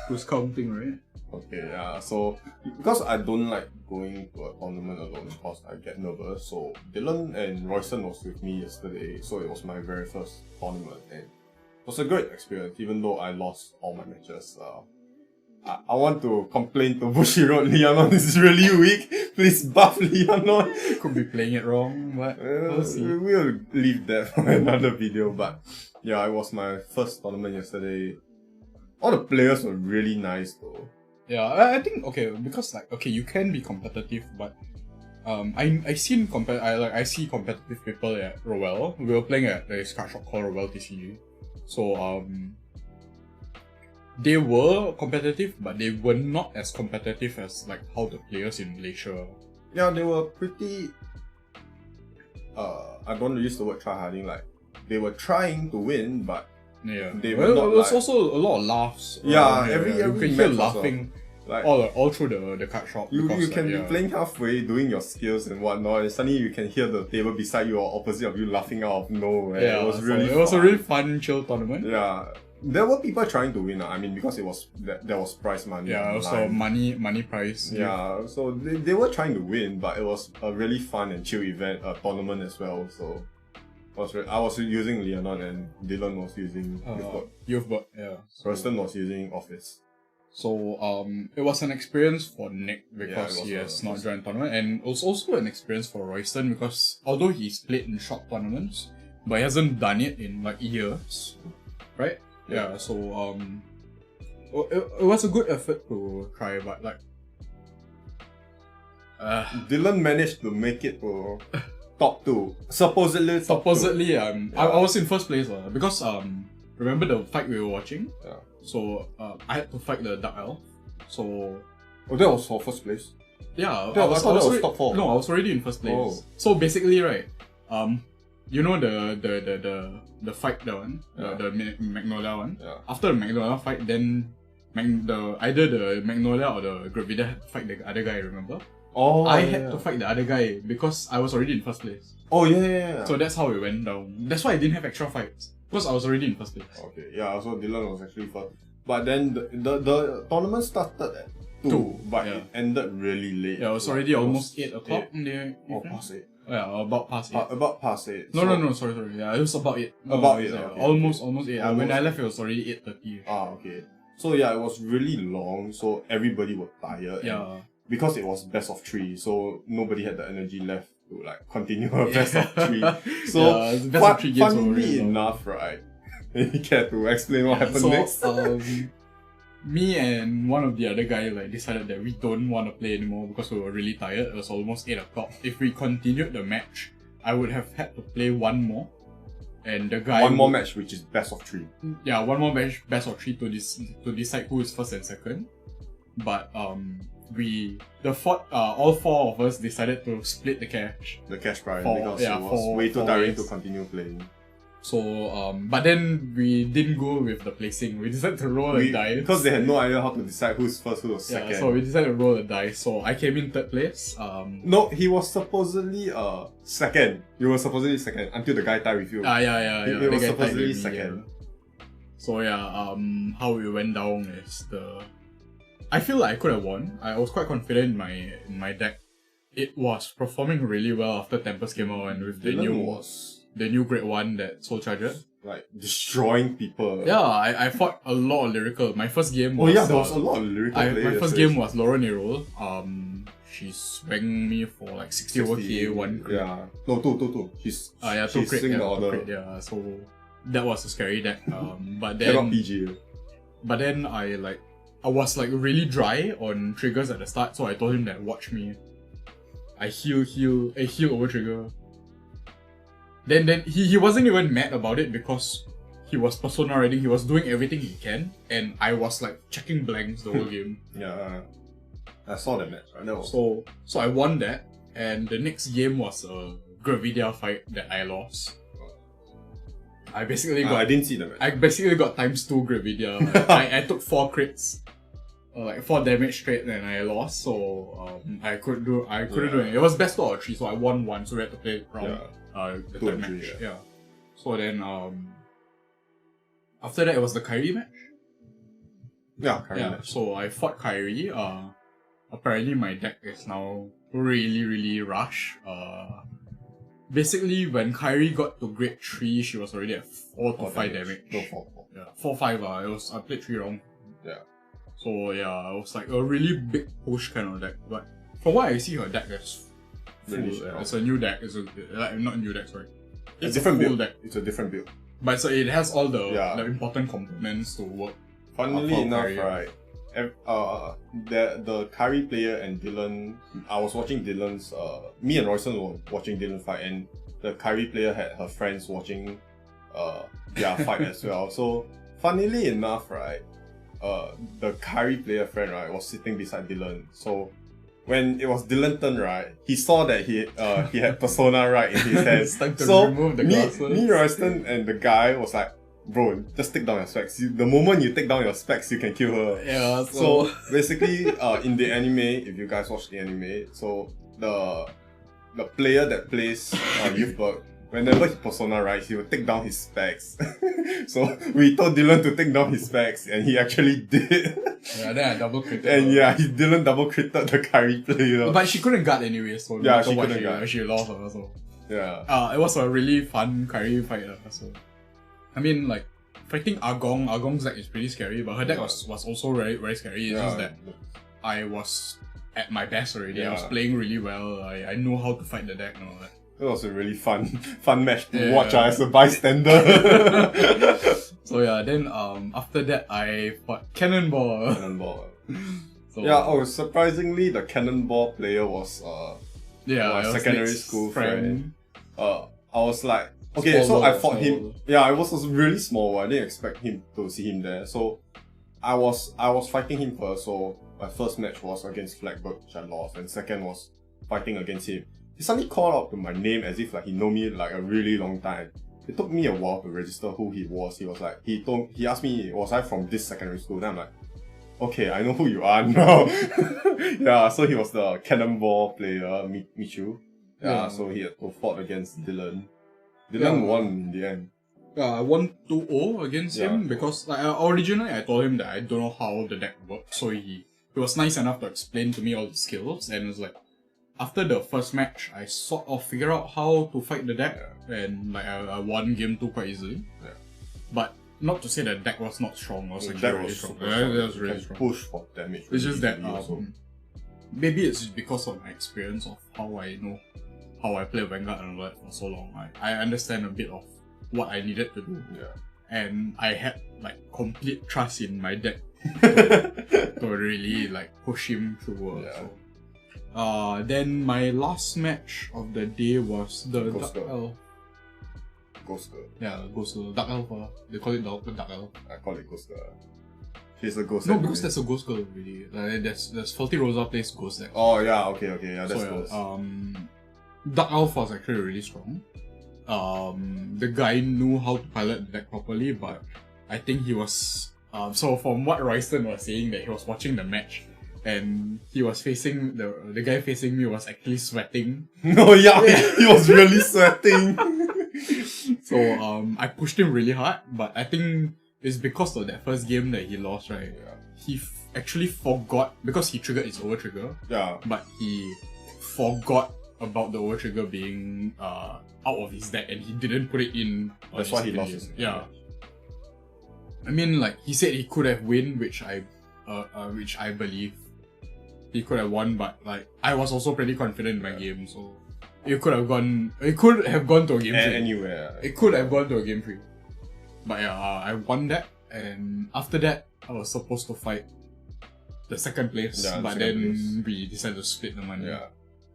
who's counting, right? Okay, yeah. So because I don't like going to a tournament alone because I get nervous. So Dylan and Royston was with me yesterday. So it was my very first tournament and it was a great experience even though I lost all my matches. I want to complain to Bushiroad. Leonon is really weak. Please buff Leonon. Could be playing it wrong, but we'll see. We'll leave that for another video. But yeah, it was my first tournament yesterday. All the players were really nice though. Yeah, I think because you can be competitive, but I see competitive people at Rowell. We were playing at a card shop called Rowell TCG. So they were competitive, but they were not as competitive as like how the players in Malaysia. Yeah, they were pretty. I don't want to use the word tryharding. Like they were trying to win, but yeah, they were not. There was also a lot of laughs. Yeah, every you can hear laughing. Like, all through the card shop. You can be playing halfway, doing your skills and whatnot, and suddenly you can hear the table beside you or opposite of you laughing out of nowhere. Yeah, it was really fun. It was a really fun, chill tournament. Yeah, there were people trying to win. I mean, because it was there was prize money. Yeah, also money prize. Yeah, so they were trying to win, but it was a really fun and chill event, a tournament as well. So I was using Leonon and Dylan was using Youthbot. Yeah. Preston was using Office. So it was an experience for Nick because he has not joined tournament, and it was also an experience for Royston because although he's played in short tournaments, but he hasn't done it in like years, right? Yeah. So it was a good effort to try, but like Dylan managed to make it to top 2. Supposedly top 2. I was in first place because remember the fight we were watching? Yeah. So I had to fight the Dark Elf. So that was for first place. Yeah, I thought that was top 4. No, I was already in first place. Oh. So basically, right, you know the fight one, the Magnolia one. Yeah. After the Magnolia fight, then either the Magnolia or the Gravida had to fight the other guy. Remember? Oh. I had to fight the other guy because I was already in first place. Oh yeah. So that's how it went down. That's why I didn't have extra fights. Because I was already in first place. Okay, yeah, so Dylan was actually first. But then the tournament started at 2, but it ended really late. Yeah, it was already almost 8 o'clock in the evening. Or past 8. Yeah, about past 8. About past 8. No, sorry. Yeah, it was about 8. About 8. Yeah, Okay, almost 8. Almost. When I left, it was already 8:30. Ah, okay. So yeah, it was really long, so everybody was tired. Yeah. And because it was best of 3, so nobody had the energy left to like continue a best of 3. So Yeah, the best of 3 games were really funnily long. enough, right? You care to explain what happened So, next? me and one of the other guy like decided that we don't want to play anymore because we were really tired. It was almost 8 o'clock. If we continued the match, I would have had to play one more. And the guy One more match, which is best of 3. Yeah, one more match, best of 3 to decide who is first and second. But all 4 of us decided to split the cash. The cash prize, For- because yeah, it was for- way too for tiring to ways. continue playing. So but then we didn't go with the placing. We decided to roll a dice. Because they had no idea how to decide who's first, who was Yeah, second. so we decided to roll a dice. So I came in 3rd place. No, he was supposedly second. You were supposedly second until the guy tied with you. Yeah. He The was guy tied supposedly with me, second. yeah. So yeah, how it went down is I feel like I could have won. I was quite confident in my deck. It was performing really well after Tempest came out and with Dylan was the new grade 1 that Soul Charger. like destroying people. Yeah, I fought a lot of lyrical. My first game Oh was yeah, there was a lot of lyrical players. my first game was Laura Nerol. She swung me for like 60 over K, 1 crit. Yeah. No, two. She's 2 crit, swing yeah, the 2 order. crit, yeah. So that was a scary deck. But Cannot then PG. But then I was like really dry on triggers at the start, so I told him that watch me. I heal over trigger. Then he wasn't even mad about it because he was persona riding, he was doing everything he can, and I was like checking blanks the whole game. Yeah. I saw that match. Right? That was So I won that, and the next game was a Gravidia fight that I lost. I basically I didn't see the match. I basically got ×2 Gravidia. I took 4 crits, like 4 damage straight, and I lost. So I couldn't do it. It was best of 3, so I won 1. So we had to play round the 2 third and match. 3, Yeah. So then after that it was the Kyrie match. Yeah, Kyrie Yeah. match. So I fought Kyrie. Apparently my deck is now really rush. Basically, when Kyrie got to grade 3, she was already at 4 to 5 damage. No, 4. Yeah, 4-5. I played 3 rounds. Yeah. So yeah, it was like a really big push kind of deck. But from what I see, her deck is full. Really strong. It's a new deck. It's not a new deck. Sorry, It's a different full build. deck. It's a different build. But so it has all the Yeah. important components to work. Funnily for enough, Kyrie. right? The Kyrie player and Dylan. I was watching Dylan's. Me and Royston were watching Dylan fight, and the Kyrie player had her friends watching. Their fight as well. So funnily enough, right? The Kyrie player friend, right, was sitting beside Dylan. So when it was Dylan's turn, right, he saw that he had Persona right in his hand. It's time to so remove the me, glasses. Royston, and the guy was like, bro, just take down your specs. The moment you take down your specs, you can kill her. Yeah. So basically, in the anime, if you guys watch the anime, so the player that plays Youthberg, whenever he Persona right, he will take down his specs. So we told Dylan to take down his specs, and he actually did. Yeah, then I double crit. And yeah, Dylan double critted the Kyrie player. But she couldn't guard anyway, so no Yeah, matter she what, couldn't guard. she lost her, so. Yeah. It was a really fun Kyrie fight. So, I mean, like fighting Agong's deck is pretty scary, but her deck was also very scary. It's just that I was at my best already. I was Yeah. playing really well. I know how to fight the deck and all that. It was a really fun match to Yeah. watch as a bystander. So yeah, then after that I fought Cannonball. Cannonball. So, Yeah, surprisingly the Cannonball player was yeah, my it was secondary Nick's school friend. I was like, okay, Small so I world, fought small him. world. Yeah, it was really small. I didn't expect him to see him there. So I was fighting him first. So my first match was against Flagbird, which I lost, and second was fighting against him. He suddenly called out to my name as if like he know me like a really long time. It took me a while to register who he was. He was like, he asked me, was I from this secondary school? Then I'm like, okay, I know who you are now. Yeah, so he was the Cannonball player, Michu. Yeah, so he had to fought against Dylan. Dylan won in the end. Yeah, I won 2-0 against him because like, originally I told him that I don't know how the deck works, so he was nice enough to explain to me all the skills, and it was like, after the first match, I sort of figured out how to fight the deck, and like I won game 2 quite easily. Yeah. But not to say that deck was not strong, it was The actually deck really was strong. super Yeah, strong. that was You really can strong. push for damage. It's just that really easily also. maybe it's just because of my experience of how I know how I play Vanguard and all that for so long. I understand a bit of what I needed to do. Yeah. And I had like complete trust in my deck to really like push him through. Yeah. So. Then my last match of the day was the Ghost Dark Girl. Elf. Ghost Girl. Yeah, Ghost Girl. Dark Elf. They call it Dark Elf. I call it Ghost Girl. She's a ghost. No, anyway. because there's a Ghost Girl already. Like, there's Faulty Rosa plays Ghost deck. Oh yeah, okay, yeah, that's So, ghost. Dark Elf was actually really strong. The guy knew how to pilot the deck properly, but I think he was so from what Royston was saying, that he was watching the match and he was facing the guy facing me was actually sweating. No, yeah, he was really sweating. So I pushed him really hard, but I think it's because of that first game that he lost, right? Yeah. He actually forgot because he triggered his over trigger, Yeah. but he forgot about the over trigger being out of his deck and he didn't put it in. on That's his why he second lost game. his Yeah. I mean, like he said, he could have win, which I believe he could have won, but like I was also pretty confident in my game, so it could have gone. It could have gone to a game 3. Anywhere. It could have gone to a game 3. But yeah, I won that, and after that, I was supposed to fight the second place, Yeah, the but second then place. we decided to split the money. Yeah.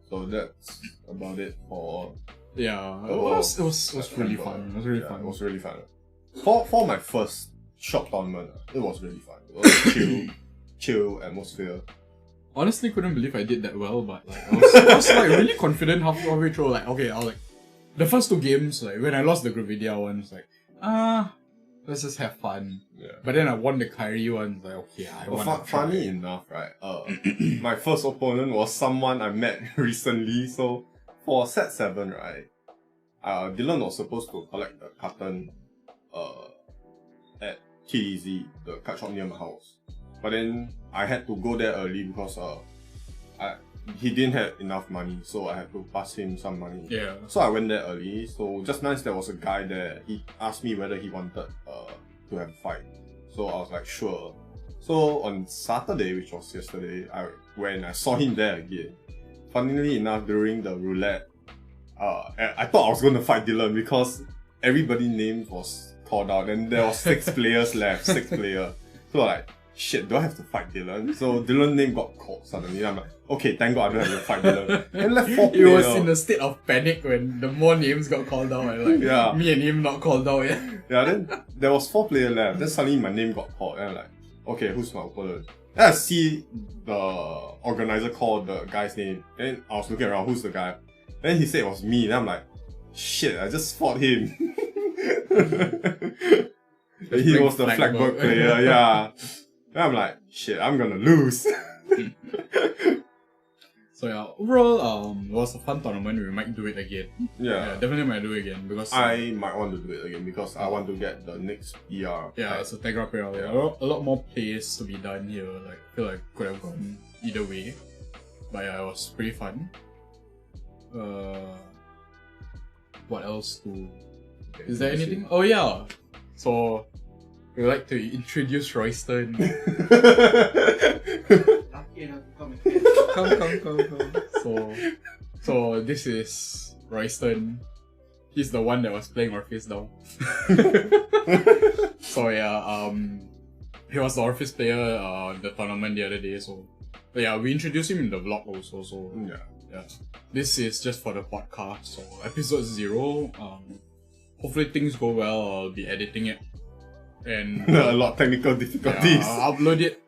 So that's about it for. Yeah, it Oh, was really September. fun. It was really Yeah, fun. It was really fun. For my first shop tournament, it was really fun. It was a chill atmosphere. Honestly, couldn't believe I did that well, but like I was like really confident halfway through. Like, okay, I was like the first 2 games, like when I lost the Gravidia one, it's like let's just have fun. Yeah. But then I won the Kyrie one, like okay, I Well, won. funny enough, right? My first opponent was someone I met recently. So for set 7, right? Dylan was supposed to collect the carton at TDZ, the card shop near my house. But then I had to go there early because he didn't have enough money, so I had to pass him some money. Yeah. So I went there early. So just nice there was a guy there. He asked me whether he wanted to have a fight. So I was like, sure. So on Saturday, which was yesterday, when I saw him there again, funnily enough, during the roulette, I thought I was going to fight Dylan because everybody's name was called out and there was 6 players left, 6 players. So like, shit, do I have to fight Dylan? So Dylan's name got called suddenly. I'm like, okay, thank God I don't have to fight Dylan. And left 4 It players. was in a state of panic when the more names got called out and like Yeah. me and him not called out yet. Yeah, then there was 4 players left. Then suddenly my name got called, and I'm like, okay, who's my opponent? Then I see the organizer call the guy's name, and I was looking around, who's the guy? Then he said it was me, and I'm like, shit, I just fought him. And he was the Flagberg player, yeah. And I'm like, shit, I'm gonna lose. So yeah, overall, it was a fun tournament. We might do it again. Yeah. Definitely might do it again because I might want to do it again because I want to get the next PR. yeah, it's a Tegra pair. Yeah. A lot more plays to be done here. Like I feel like could have gone either way, but yeah, it was pretty fun. What else to? Is there anything? Oh yeah, so we'd like to introduce Royston. Come. So this is Royston. He's the one that was playing Orpheus down. So yeah, he was the Orpheus player in the tournament the other day. So but yeah, we introduced him in the vlog also. So yeah, this is just for the podcast. So episode 0. Hopefully things go well. I'll be editing it, and A lot of technical difficulties. yeah, I'll upload it.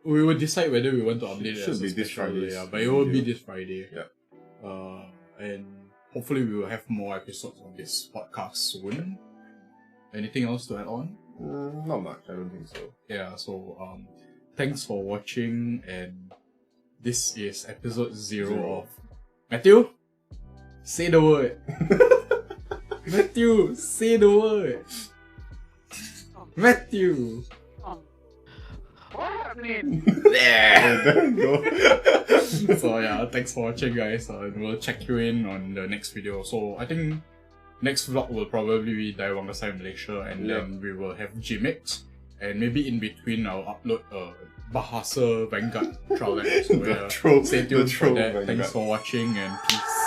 We will decide whether we want to update it Should as a be this special, Friday's yeah, but it will be video. this Friday. Yeah. And hopefully we will have more episodes of this podcast soon. Anything else to add on? Not much, I don't think so. Yeah, so thanks for watching, and this is episode 0 of Matthew. Say the word. Matthew, say the word. Matthew. What happening? There you go. So yeah, thanks for watching guys, and we'll check you in on the next video. So I think next vlog will probably be Vanga Sai Malaysia, and then we will have Gmix, and maybe in between I'll upload Bahasa Vanguard trial lab. So stay tuned for that. Vanguard. Thanks for watching and peace.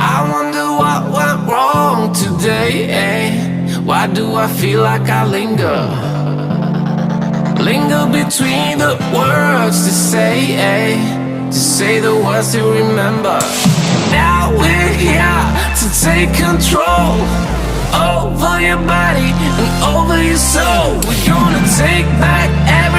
I wonder what went wrong today, eh? Why do I feel like I linger? Linger between the words to say, eh? To say the words to remember. Now we're here to take control over your body and over your soul. We're gonna take back everything.